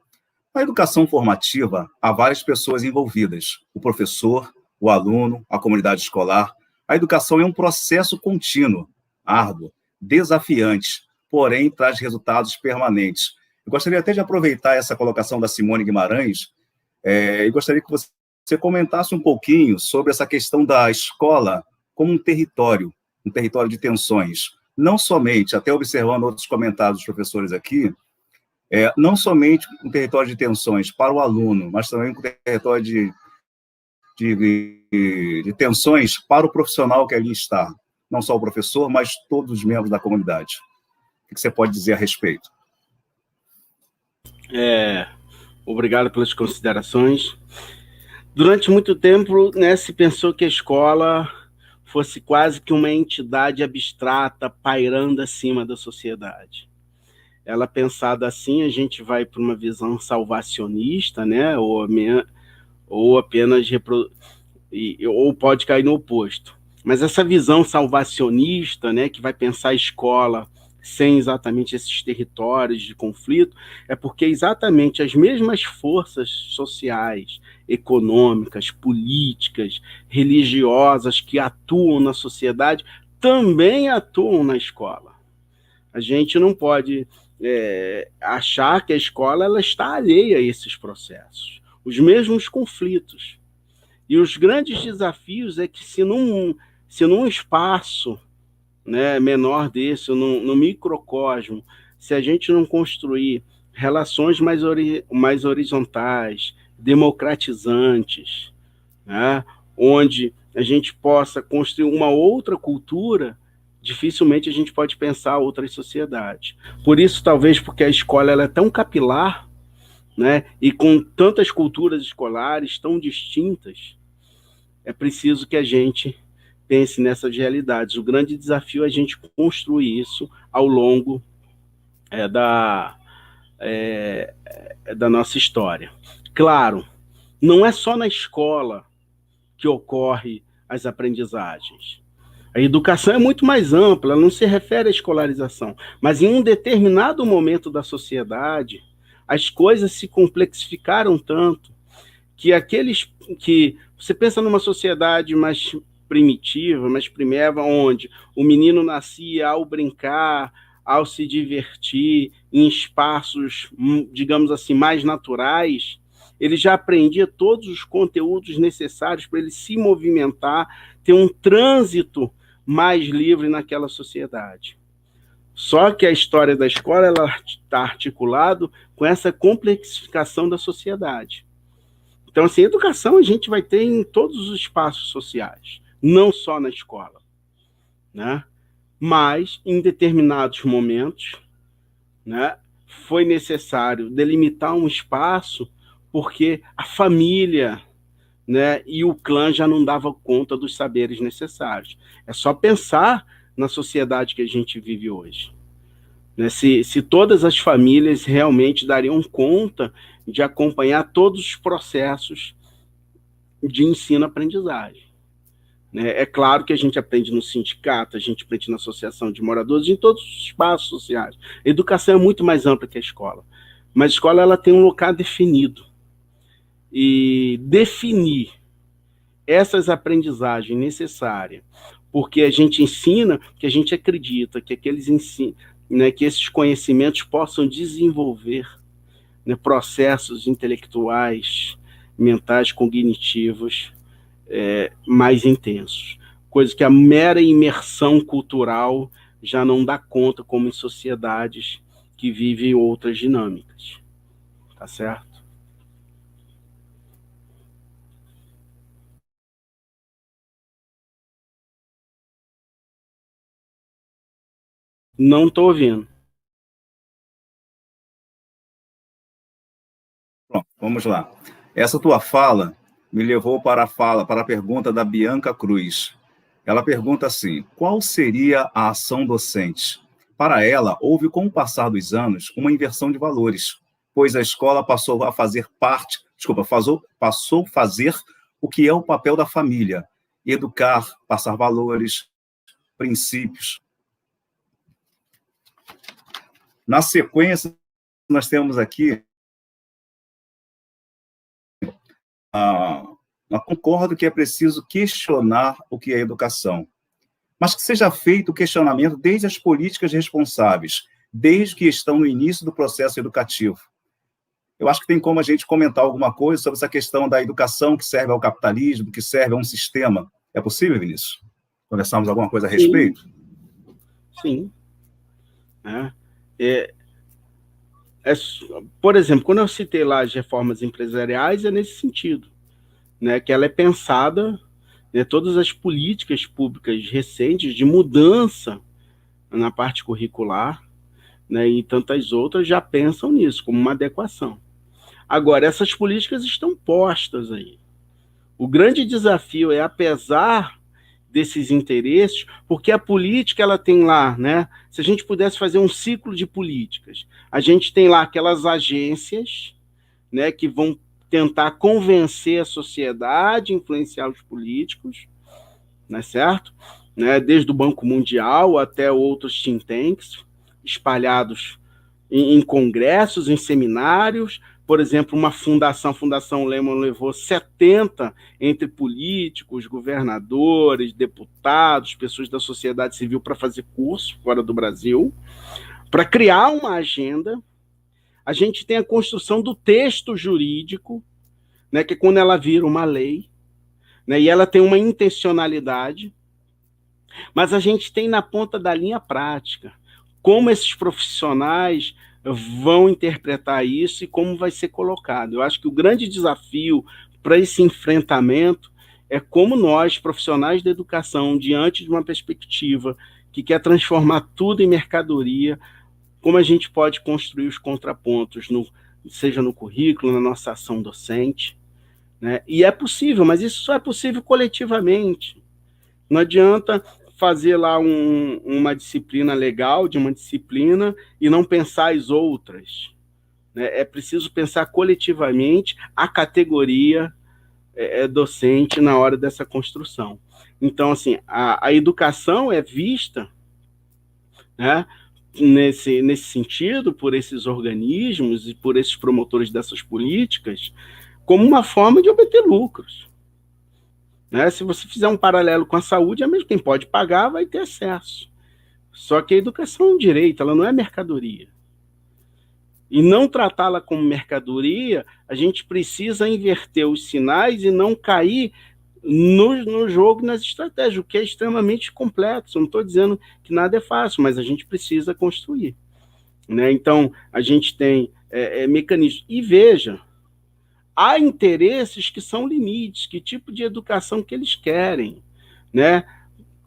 S1: na educação formativa, há várias pessoas envolvidas: o professor, o aluno, a comunidade escolar. A educação é um processo contínuo, árduo, desafiante, porém traz resultados permanentes. Eu gostaria até de aproveitar essa colocação da Simone Guimarães e gostaria que você comentasse um pouquinho sobre essa questão da escola como um território de tensões. Não somente, até observando outros comentários dos professores aqui, não somente um território de tensões para o aluno, mas também um território de tensões para o profissional que ali está. Não só o professor, mas todos os membros da comunidade. O que você pode dizer a respeito?
S4: Obrigado pelas considerações. Durante muito tempo, né, se pensou que a escola fosse quase que uma entidade abstrata pairando acima da sociedade. Ela pensada assim, a gente vai para uma visão salvacionista, né, ou apenas ou pode cair no oposto. Mas essa visão salvacionista, né, que vai pensar a escola sem exatamente esses territórios de conflito, é porque exatamente as mesmas forças sociais, econômicas, políticas, religiosas que atuam na sociedade também atuam na escola. A gente não pode achar que a escola ela está alheia a esses processos, os mesmos conflitos. E os grandes desafios é que se num espaço, né, menor desse, no microcosmo, se a gente não construir relações mais horizontais, democratizantes, né, onde a gente possa construir uma outra cultura, dificilmente a gente pode pensar outras sociedades. Por isso, talvez porque a escola ela é tão capilar, né, e com tantas culturas escolares tão distintas, é preciso que a gente pense nessas realidades. O grande desafio é a gente construir isso ao longo da nossa história. Claro, não é só na escola que ocorre as aprendizagens. A educação é muito mais ampla, ela não se refere à escolarização, mas em um determinado momento da sociedade, as coisas se complexificaram tanto que você pensa numa sociedade mais primitiva, mais primeva, onde o menino nascia ao brincar, ao se divertir, em espaços, digamos assim, mais naturais, ele já aprendia todos os conteúdos necessários para ele se movimentar, ter um trânsito mais livre naquela sociedade. Só que a história da escola está articulado com essa complexificação da sociedade. Então, assim, educação a gente vai ter em todos os espaços sociais, não só na escola, né? Mas, em determinados momentos, né, foi necessário delimitar um espaço porque a família, né, e o clã já não davam conta dos saberes necessários. É só pensar na sociedade que a gente vive hoje. Né? Se todas as famílias realmente dariam conta de acompanhar todos os processos de ensino-aprendizagem. Né? É claro que a gente aprende no sindicato, a gente aprende na associação de moradores, em todos os espaços sociais. A educação é muito mais ampla que a escola. Mas a escola ela tem um local definido. E definir essas aprendizagens necessárias, porque a gente ensina, que a gente acredita que que esses conhecimentos possam desenvolver, né, processos intelectuais, mentais, cognitivos mais intensos. Coisa que a mera imersão cultural já não dá conta, como em sociedades que vivem outras dinâmicas. Tá certo? Não estou ouvindo.
S1: Pronto, vamos lá. Essa tua fala me levou para a pergunta da Bianca Cruz. Ela pergunta assim: qual seria a ação docente? Para ela, houve, com o passar dos anos, uma inversão de valores, pois a escola passou a fazer passou a fazer o que é o papel da família: educar, passar valores, princípios. Na sequência, nós temos aqui eu concordo que é preciso questionar o que é educação, mas que seja feito o questionamento desde as políticas responsáveis, desde que estão no início do processo educativo. Eu acho que tem como a gente comentar alguma coisa sobre essa questão da educação que serve ao capitalismo, que serve a um sistema. É possível, Vinícius? Conversarmos alguma coisa a respeito?
S4: Sim. Por exemplo, quando eu citei lá as reformas empresariais, é nesse sentido, né, que ela é pensada, né, todas as políticas públicas recentes de mudança na parte curricular, né, e tantas outras já pensam nisso, como uma adequação. Agora, essas políticas estão postas aí. O grande desafio é, apesar desses interesses, porque a política ela tem lá, né? Se a gente pudesse fazer um ciclo de políticas, a gente tem lá aquelas agências, né, que vão tentar convencer a sociedade, influenciar os políticos, né, certo? Né, desde o Banco Mundial até outros think tanks, espalhados em congressos, em seminários. Por exemplo, uma fundação, a Fundação Lehman levou 70 entre políticos, governadores, deputados, pessoas da sociedade civil para fazer curso fora do Brasil, para criar uma agenda. A gente tem a construção do texto jurídico, né, que é quando ela vira uma lei, né, e ela tem uma intencionalidade, mas a gente tem na ponta da linha prática como esses profissionais vão interpretar isso e como vai ser colocado. Eu acho que o grande desafio para esse enfrentamento é como nós, profissionais da educação, diante de uma perspectiva que quer transformar tudo em mercadoria, como a gente pode construir os contrapontos, seja no currículo, na nossa ação docente, né? E é possível, mas isso só é possível coletivamente. Não adianta fazer lá uma disciplina legal de uma disciplina e não pensar as outras, né? É preciso pensar coletivamente a categoria docente na hora dessa construção. Então, assim, a educação é vista, né, nesse sentido, por esses organismos e por esses promotores dessas políticas, como uma forma de obter lucros. Né? Se você fizer um paralelo com a saúde, é mesmo quem pode pagar vai ter acesso. Só que a educação é um direito, ela não é mercadoria. E não tratá-la como mercadoria, a gente precisa inverter os sinais e não cair no jogo, nas estratégias, o que é extremamente complexo. Eu não estou dizendo que nada é fácil, mas a gente precisa construir. Né? Então, a gente tem mecanismos. E veja, há interesses que são limites, que tipo de educação que eles querem, né?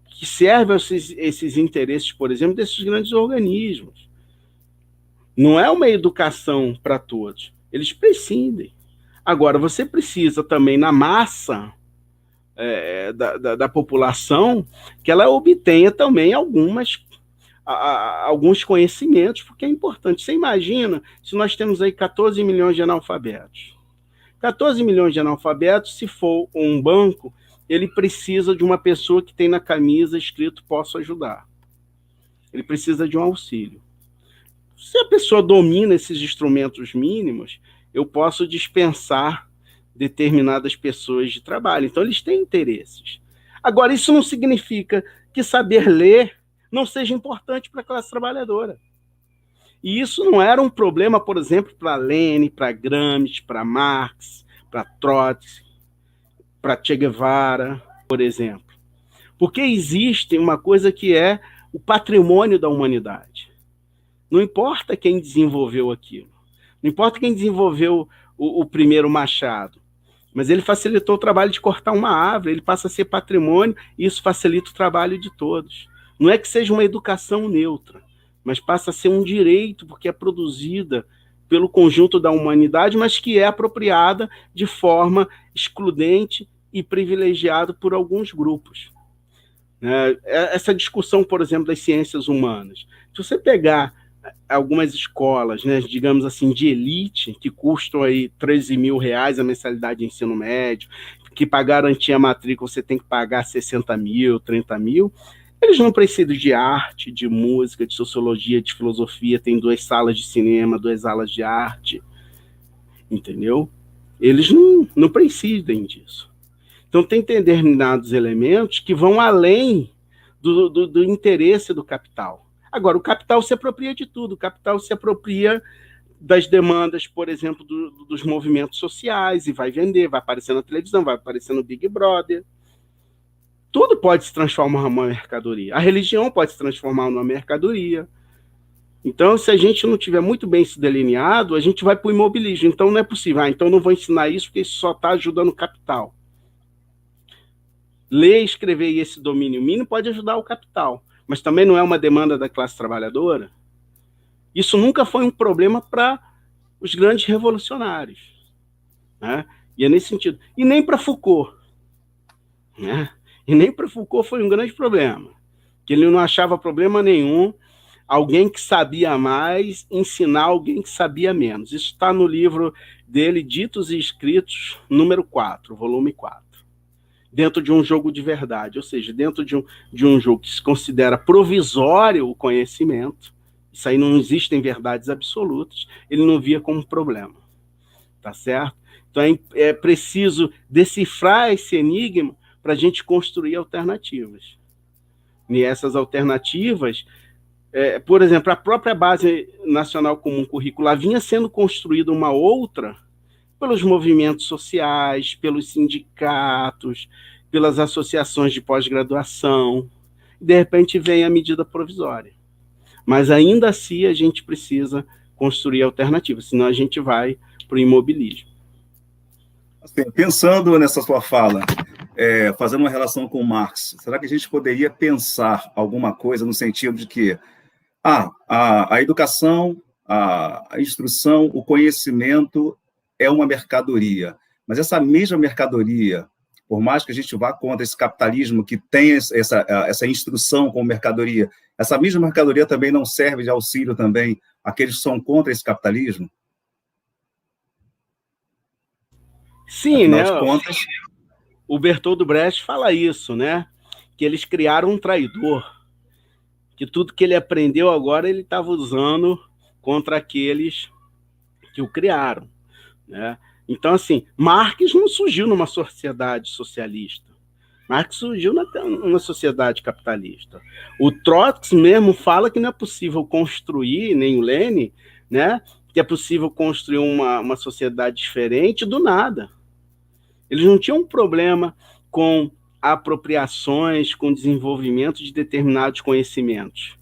S4: Que servem esses interesses, por exemplo, desses grandes organismos. Não é uma educação para todos. Eles prescindem. Agora, você precisa também, na massa da população, que ela obtenha também alguns conhecimentos, porque é importante. Você imagina se nós temos aí 14 milhões de analfabetos. 14 milhões de analfabetos, se for um banco, ele precisa de uma pessoa que tem na camisa escrito "posso ajudar". Ele precisa de um auxílio. Se a pessoa domina esses instrumentos mínimos, eu posso dispensar determinadas pessoas de trabalho. Então, eles têm interesses. Agora, isso não significa que saber ler não seja importante para a classe trabalhadora. E isso não era um problema, por exemplo, para Lenin, para Gramsci, para Marx, para Trotsky, para Che Guevara, por exemplo. Porque existe uma coisa que é o patrimônio da humanidade. Não importa quem desenvolveu aquilo. Não importa quem desenvolveu o primeiro machado. Mas ele facilitou o trabalho de cortar uma árvore, ele passa a ser patrimônio, e isso facilita o trabalho de todos. Não é que seja uma educação neutra, mas passa a ser um direito, porque é produzida pelo conjunto da humanidade, mas que é apropriada de forma excludente e privilegiada por alguns grupos. Essa discussão, por exemplo, das ciências humanas. Se você pegar algumas escolas, né, digamos assim, de elite, que custam aí R$13 mil a mensalidade de ensino médio, que para garantir a matrícula você tem que pagar 60 mil, 30 mil, eles não precisam de arte, de música, de sociologia, de filosofia, tem 2 salas de cinema, 2 salas de arte, entendeu? Eles não precisam disso. Então tem determinados elementos que vão além do interesse do capital. Agora, o capital se apropria de tudo. O capital se apropria das demandas, por exemplo, dos movimentos sociais, e vai vender, vai aparecer na televisão, vai aparecer no Big Brother. Tudo pode se transformar numa mercadoria. A religião pode se transformar numa mercadoria. Então, se a gente não tiver muito bem isso delineado, a gente vai para o imobilismo. Então, não é possível. Então, não vou ensinar isso porque isso só está ajudando o capital. Ler, escrever e esse domínio mínimo pode ajudar o capital, mas também não é uma demanda da classe trabalhadora. Isso nunca foi um problema para os grandes revolucionários, né? E é nesse sentido. E nem para Foucault, né? E nem para Foucault foi um grande problema, que ele não achava problema nenhum alguém que sabia mais ensinar alguém que sabia menos. Isso está no livro dele, Ditos e Escritos, número 4, volume 4. Dentro de um jogo de verdade, ou seja, dentro de um jogo que se considera provisório o conhecimento, isso aí não existem verdades absolutas, ele não via como problema, tá certo? Então é preciso decifrar esse enigma para a gente construir alternativas. E essas alternativas, por exemplo, a própria Base Nacional Comum Curricular vinha sendo construída uma outra pelos movimentos sociais, pelos sindicatos, pelas associações de pós-graduação. De repente vem a medida provisória. Mas ainda assim a gente precisa construir alternativas, senão a gente vai para o imobilismo.
S1: Assim, pensando nessa sua fala, fazendo uma relação com Marx, será que a gente poderia pensar alguma coisa no sentido de que a educação, a instrução, o conhecimento é uma mercadoria, Mas essa mesma mercadoria, por mais que a gente vá contra esse capitalismo que tem essa instrução como mercadoria, essa mesma mercadoria também não serve de auxílio também àqueles que são contra esse capitalismo?
S4: Sim,
S1: Afinal
S4: né?
S1: de contas...
S4: O Bertold Brecht fala isso, né? Que eles criaram um traidor, que tudo que ele aprendeu agora ele estava usando contra aqueles que o criaram, né? Então, assim, Marx não surgiu numa sociedade socialista. Marx surgiu numa sociedade capitalista. O Trotsky mesmo fala que não é possível construir, nem o Lenin, né? Que é possível construir uma sociedade diferente do nada. Eles não tinham um problema com apropriações, com desenvolvimento de determinados conhecimentos,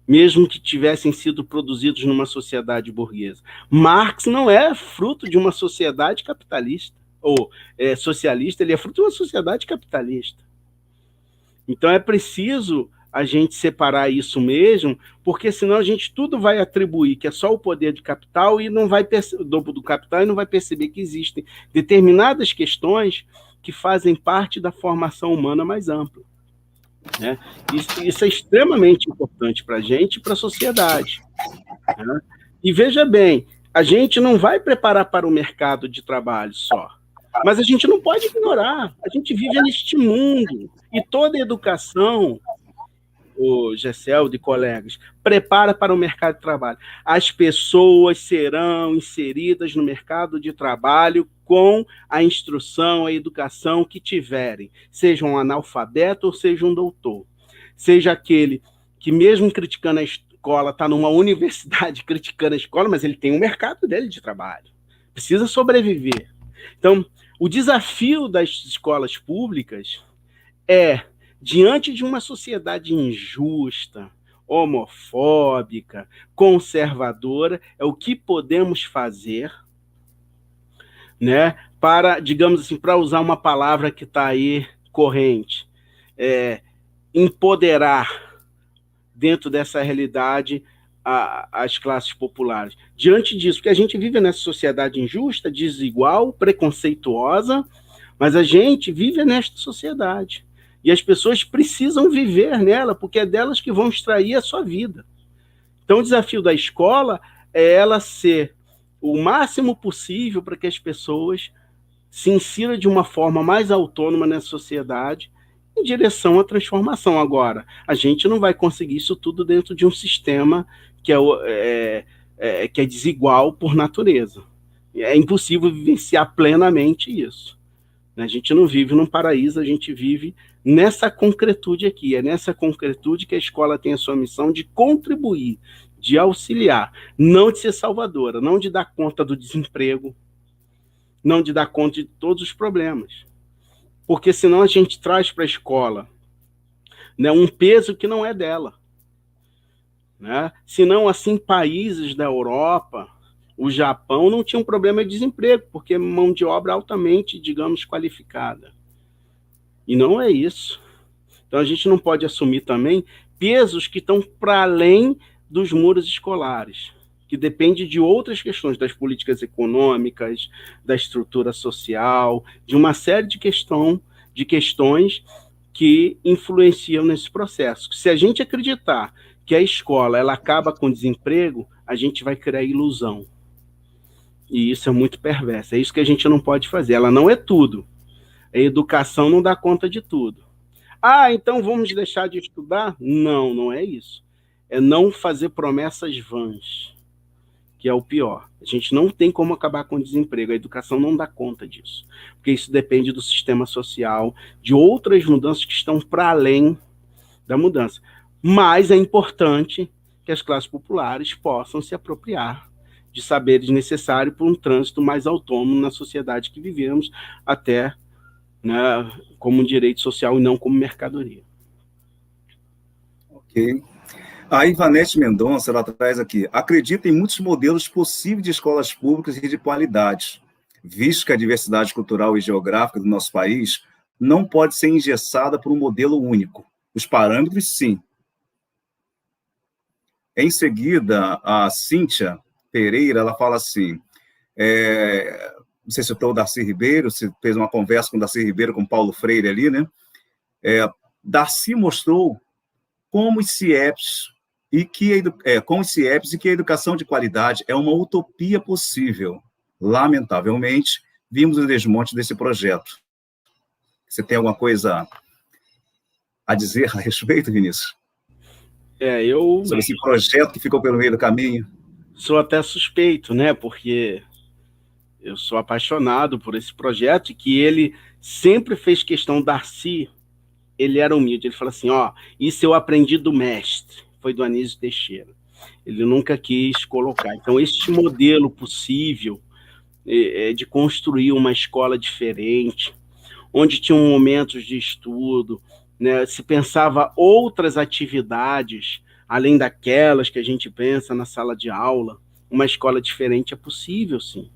S4: mesmo que tivessem sido produzidos numa sociedade burguesa. Marx não é fruto de uma sociedade capitalista, ou socialista, ele é fruto de uma sociedade capitalista. Então é preciso a gente separar isso mesmo, porque senão a gente tudo vai atribuir que é só o poder de capital e não vai do capital e não vai perceber que existem determinadas questões que fazem parte da formação humana mais ampla, né? Isso é extremamente importante para a gente e para a sociedade, né? E veja bem, a gente não vai preparar para o mercado de trabalho só, mas a gente não pode ignorar, a gente vive neste mundo, e toda educação, o Gessel de colegas, prepara para o mercado de trabalho. As pessoas serão inseridas no mercado de trabalho com a instrução, a educação que tiverem, seja um analfabeto ou seja um doutor. Seja aquele que, mesmo criticando a escola, está numa universidade criticando a escola, mas ele tem um mercado dele de trabalho. Precisa sobreviver. Então, o desafio das escolas públicas é, diante de uma sociedade injusta, homofóbica, conservadora, é o que podemos fazer, né, para, digamos assim, para usar uma palavra que está aí corrente, empoderar dentro dessa realidade as classes populares. Diante disso, porque a gente vive nessa sociedade injusta, desigual, preconceituosa, mas a gente vive nesta sociedade. E as pessoas precisam viver nela, porque é delas que vão extrair a sua vida. Então, o desafio da escola é ela ser o máximo possível para que as pessoas se insiram de uma forma mais autônoma nessa sociedade em direção à transformação. Agora, a gente não vai conseguir isso tudo dentro de um sistema que é desigual por natureza. É impossível vivenciar plenamente isso. A gente não vive num paraíso, a gente vive nessa concretude aqui. É nessa concretude que a escola tem a sua missão de contribuir, de auxiliar, não de ser salvadora, não de dar conta do desemprego, não de dar conta de todos os problemas. Porque senão a gente traz para a escola, né, um peso que não é dela. Né? Senão, assim, países da Europa, o Japão, não tinha um problema de desemprego, porque é mão de obra altamente, digamos, qualificada. E não é isso. Então, a gente não pode assumir também pesos que estão para além dos muros escolares, que depende de outras questões, das políticas econômicas, da estrutura social, de uma série de questões que influenciam nesse processo. Se a gente acreditar que a escola ela acaba com o desemprego, a gente vai criar ilusão. E isso é muito perverso. É isso que a gente não pode fazer. Ela não é tudo. A educação não dá conta de tudo. Ah, então vamos deixar de estudar? Não, não é isso. É não fazer promessas vãs, que é o pior. A gente não tem como acabar com o desemprego. A educação não dá conta disso. Porque isso depende do sistema social, de outras mudanças que estão para além da mudança. Mas é importante que as classes populares possam se apropriar de saberes necessários para um trânsito mais autônomo na sociedade que vivemos, até, né, como um direito social e não como mercadoria.
S1: Ok. A Ivanete Mendonça, ela traz aqui, acredita em muitos modelos possíveis de escolas públicas e de qualidade, visto que a diversidade cultural e geográfica do nosso país não pode ser engessada por um modelo único. Os parâmetros, sim. Em seguida, a Cíntia Pereira, ela fala assim, não sei se citou o Darcy Ribeiro, se fez uma conversa com o Darcy Ribeiro, com o Paulo Freire ali, né? Darcy mostrou como os CIEPs e que a educação de qualidade é uma utopia possível. Lamentavelmente, vimos o desmonte desse projeto. Você tem alguma coisa a dizer a respeito, Vinícius? Sobre esse projeto que ficou pelo meio do caminho?
S4: Sou até suspeito, né? Porque eu sou apaixonado por esse projeto, que ele sempre fez questão. Darcy, ele era humilde, ele falou assim, isso eu aprendi do mestre, foi do Anísio Teixeira. Ele nunca quis colocar. Então, este modelo possível de construir uma escola diferente, onde tinham momentos de estudo, né, se pensava outras atividades, além daquelas que a gente pensa na sala de aula, uma escola diferente é possível, sim.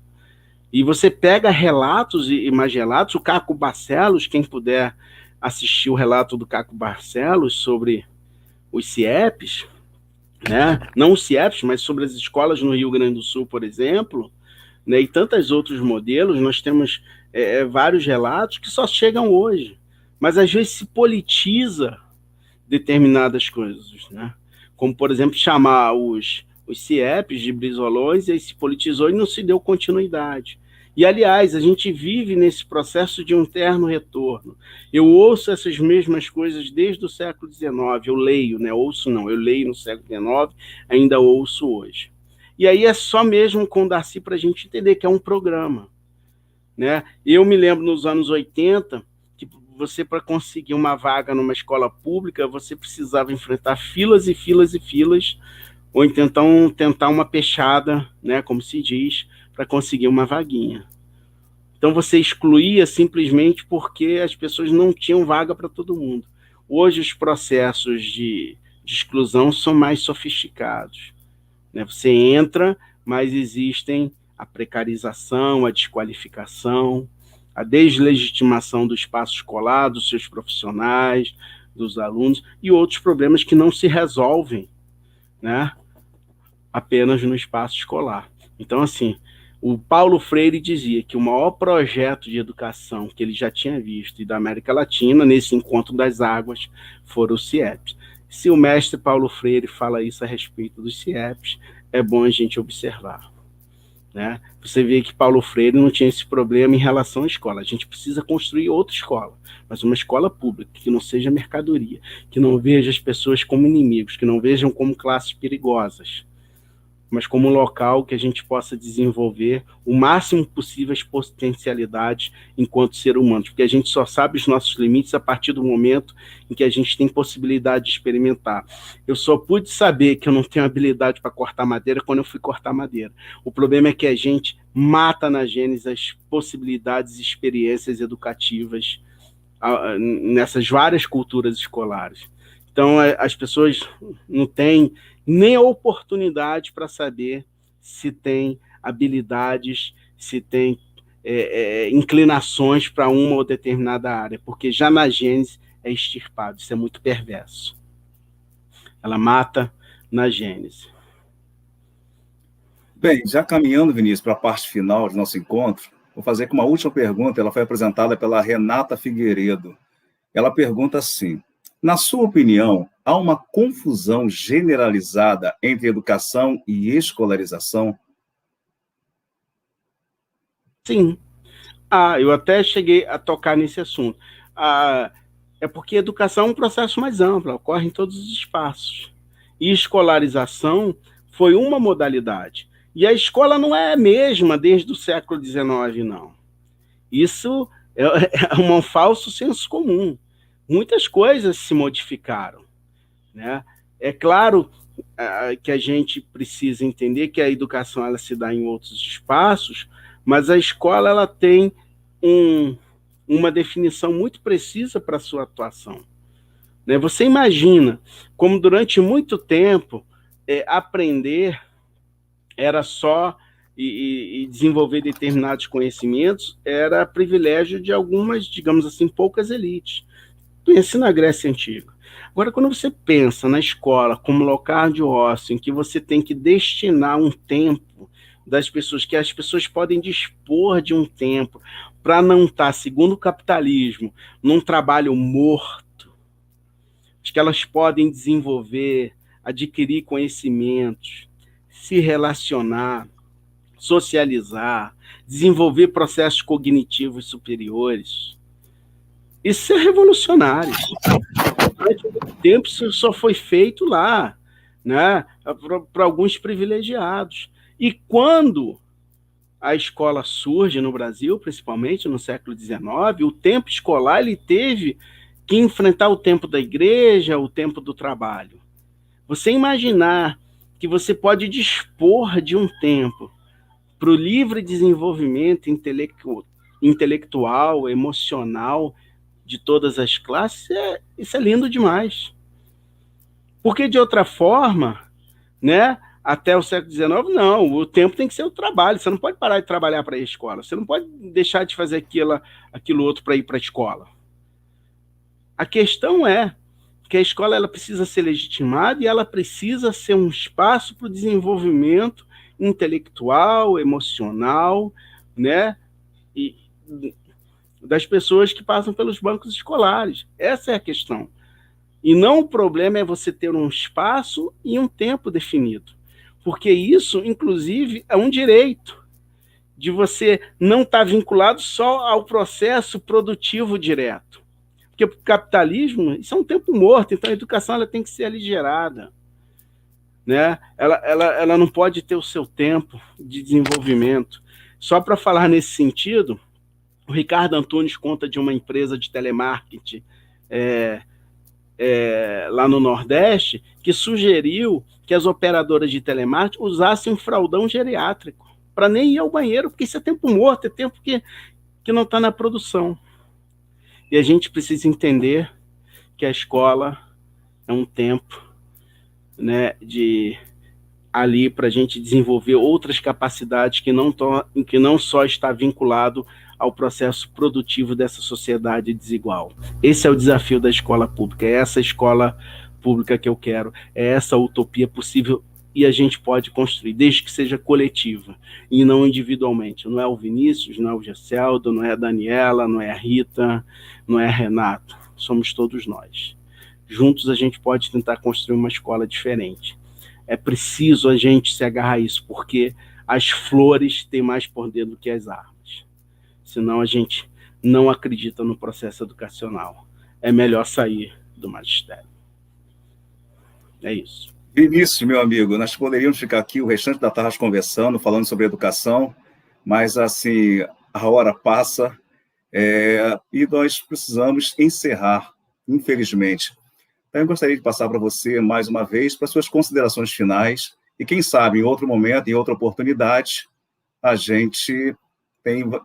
S4: E você pega relatos e mais relatos, o Caco Barcelos, quem puder assistir o relato do Caco Barcelos sobre os CIEPs, né? Não os CIEPs, mas sobre as escolas no Rio Grande do Sul, por exemplo, né? E tantos outros modelos, nós temos vários relatos que só chegam hoje, mas às vezes se politiza determinadas coisas, né? Como, por exemplo, chamar os CIEPs de brisolões, e aí se politizou e não se deu continuidade. E, aliás, a gente vive nesse processo de um eterno retorno. Eu ouço essas mesmas coisas desde o século XIX, eu leio, né? Ouço não, eu leio no século XIX, ainda ouço hoje. E aí é só mesmo com o Darcy para a gente entender que é um programa, né? Eu me lembro nos anos 80, que você, para conseguir uma vaga numa escola pública, você precisava enfrentar filas e filas e filas, ou então tentar uma pechada, né, como se diz, para conseguir uma vaguinha. Então você excluía simplesmente porque as pessoas não tinham vaga para todo mundo. Hoje os processos de exclusão são mais sofisticados, né? Você entra, mas existem a precarização, a desqualificação, a deslegitimação do espaço escolar, dos seus profissionais, dos alunos, e outros problemas que não se resolvem, né, apenas no espaço escolar. Então, assim, o Paulo Freire dizia que o maior projeto de educação que ele já tinha visto e da América Latina, nesse encontro das águas, foram os CIEPs. Se o mestre Paulo Freire fala isso a respeito dos CIEPs, é bom a gente observar, né? Você vê que Paulo Freire não tinha esse problema em relação à escola. A gente precisa construir outra escola, mas uma escola pública, que não seja mercadoria, que não veja as pessoas como inimigos, que não vejam como classes perigosas, mas como um local que a gente possa desenvolver o máximo possível as potencialidades enquanto ser humano, porque a gente só sabe os nossos limites a partir do momento em que a gente tem possibilidade de experimentar. Eu só pude saber que eu não tenho habilidade para cortar madeira quando eu fui cortar madeira. O problema é que a gente mata na gênese as possibilidades e experiências educativas nessas várias culturas escolares. Então, as pessoas não têm nem a oportunidade para saber se tem habilidades, se tem inclinações para uma ou determinada área, porque já na gênese é extirpado, isso é muito perverso. Ela mata na gênese.
S1: Bem, já caminhando, Vinícius, para a parte final do nosso encontro, vou fazer com uma última pergunta, ela foi apresentada pela Renata Figueiredo. Ela pergunta assim: na sua opinião, há uma confusão generalizada entre educação e escolarização?
S4: Sim. Eu até cheguei a tocar nesse assunto. É porque educação é um processo mais amplo, ocorre em todos os espaços. E escolarização foi uma modalidade. E a escola não é a mesma desde o século XIX, não. Isso é um falso senso comum. Muitas coisas se modificaram, né? É claro que a gente precisa entender que a educação ela se dá em outros espaços, mas a escola ela tem uma definição muito precisa para a sua atuação, né? Você imagina como durante muito tempo aprender era só e desenvolver determinados conhecimentos era privilégio de algumas, digamos assim, poucas elites. Pense na Grécia Antiga. Agora, quando você pensa na escola como local de ócio, em que você tem que destinar um tempo das pessoas, que as pessoas podem dispor de um tempo para não estar, segundo o capitalismo, num trabalho morto, que elas podem desenvolver, adquirir conhecimentos, se relacionar, socializar, desenvolver processos cognitivos superiores. Isso é revolucionário. Durante muito tempo isso só foi feito lá, né, para alguns privilegiados. E quando a escola surge no Brasil, principalmente no século XIX, o tempo escolar ele teve que enfrentar o tempo da igreja, o tempo do trabalho. Você imaginar que você pode dispor de um tempo para o livre desenvolvimento intelectual, emocional de todas as classes, isso é lindo demais. Porque, de outra forma, né, até o século XIX, não, o tempo tem que ser o trabalho. Você não pode parar de trabalhar para ir à escola. Você não pode deixar de fazer aquilo outro para ir para a escola. A questão é que a escola ela precisa ser legitimada e ela precisa ser um espaço para o desenvolvimento intelectual, emocional, né, e das pessoas que passam pelos bancos escolares. Essa é a questão. E não o problema é você ter um espaço e um tempo definido. Porque isso, inclusive, é um direito de você não estar vinculado só ao processo produtivo direto. Porque o capitalismo, isso é um tempo morto, então a educação ela tem que ser aligerada. Né? Ela não pode ter o seu tempo de desenvolvimento. Só para falar nesse sentido, o Ricardo Antunes conta de uma empresa de telemarketing lá no Nordeste, que sugeriu que as operadoras de telemarketing usassem um fraldão geriátrico, para nem ir ao banheiro, porque isso é tempo morto, é tempo que não está na produção. E a gente precisa entender que a escola é um tempo, né, ali para a gente desenvolver outras capacidades que não só está vinculado ao processo produtivo dessa sociedade desigual. Esse é o desafio da escola pública, é essa escola pública que eu quero, é essa utopia possível e a gente pode construir, desde que seja coletiva e não individualmente. Não é o Vinícius, não é o Gesseldo, não é a Daniela, não é a Rita, não é a Renato, somos todos nós. Juntos a gente pode tentar construir uma escola diferente. É preciso a gente se agarrar a isso, porque as flores têm mais poder do que as árvores. Senão a gente não acredita no processo educacional. É melhor sair do magistério. É isso.
S1: Vinícius, meu amigo, nós poderíamos ficar aqui o restante da tarde conversando, falando sobre educação, mas, assim, a hora passa e nós precisamos encerrar, infelizmente. Então, eu gostaria de passar para você, mais uma vez, para suas considerações finais, e quem sabe, em outro momento, em outra oportunidade, a gente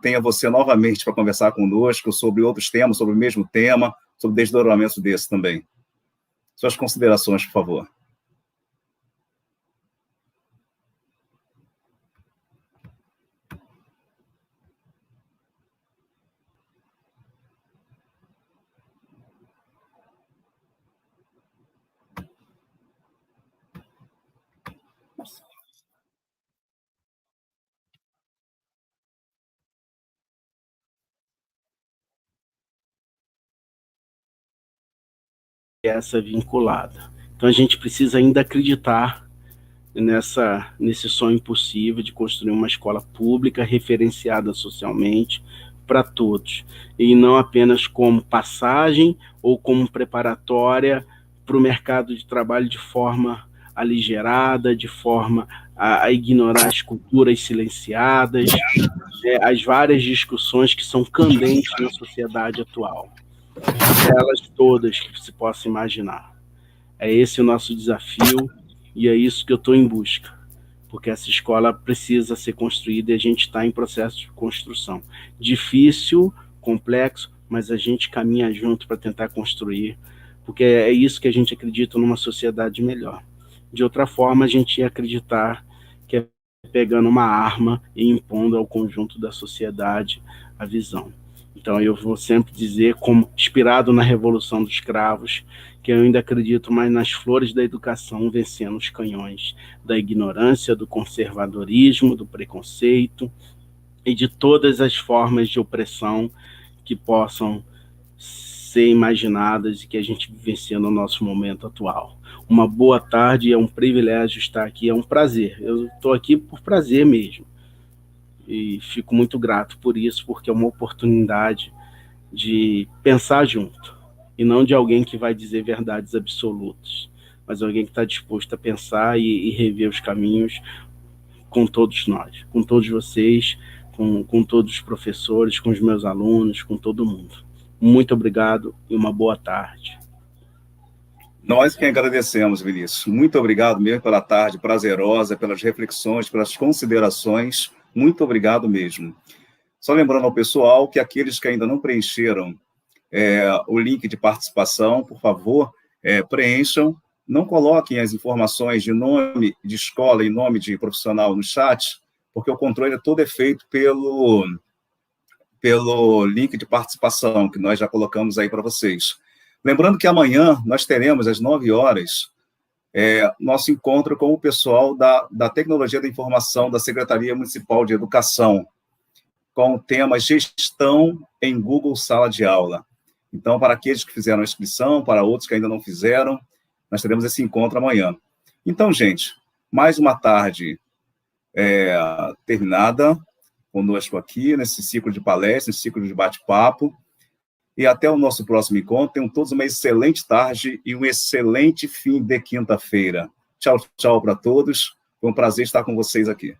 S1: tenha você novamente para conversar conosco sobre outros temas, sobre o mesmo tema, sobre desdobramentos desse também. Suas considerações, por favor.
S4: Essa vinculada. Então a gente precisa ainda acreditar nesse sonho possível de construir uma escola pública referenciada socialmente para todos, e não apenas como passagem ou como preparatória para o mercado de trabalho de forma aligerada, de forma a ignorar as culturas silenciadas, as várias discussões que são candentes na sociedade atual. Elas todas que se possa imaginar. É esse o nosso desafio e é isso que eu estou em busca, porque essa escola precisa ser construída e a gente está em processo de construção. Difícil, complexo, mas a gente caminha junto para tentar construir, porque é isso que a gente acredita numa sociedade melhor. De outra forma, a gente ia acreditar que é pegando uma arma e impondo ao conjunto da sociedade a visão. Então eu vou sempre dizer, como inspirado na Revolução dos Cravos, que eu ainda acredito mais nas flores da educação vencendo os canhões da ignorância, do conservadorismo, do preconceito e de todas as formas de opressão que possam ser imaginadas e que a gente vivencia no nosso momento atual. Uma boa tarde, é um privilégio estar aqui, é um prazer. Eu estou aqui por prazer mesmo. E fico muito grato por isso, porque é uma oportunidade de pensar junto, e não de alguém que vai dizer verdades absolutas, mas alguém que está disposto a pensar e rever os caminhos com todos nós, com todos vocês, com todos os professores, com os meus alunos, com todo mundo. Muito obrigado e uma boa tarde.
S1: Nós que agradecemos, Vinícius. Muito obrigado mesmo pela tarde prazerosa, pelas reflexões, pelas considerações. Muito obrigado mesmo. Só lembrando ao pessoal que aqueles que ainda não preencheram o link de participação, por favor, preencham. Não coloquem as informações de nome de escola e nome de profissional no chat, porque o controle todo é feito pelo link de participação, que nós já colocamos aí para vocês. Lembrando que amanhã nós teremos, às 9 horas, nosso encontro com o pessoal da Tecnologia da Informação da Secretaria Municipal de Educação, com o tema Gestão em Google Sala de Aula. Então, para aqueles que fizeram a inscrição, para outros que ainda não fizeram, nós teremos esse encontro amanhã. Então, gente, mais uma tarde terminada conosco aqui, nesse ciclo de palestras, nesse ciclo de bate-papo. E até o nosso próximo encontro. Tenham todos uma excelente tarde e um excelente fim de quinta-feira. Tchau, tchau para todos. Foi um prazer estar com vocês aqui.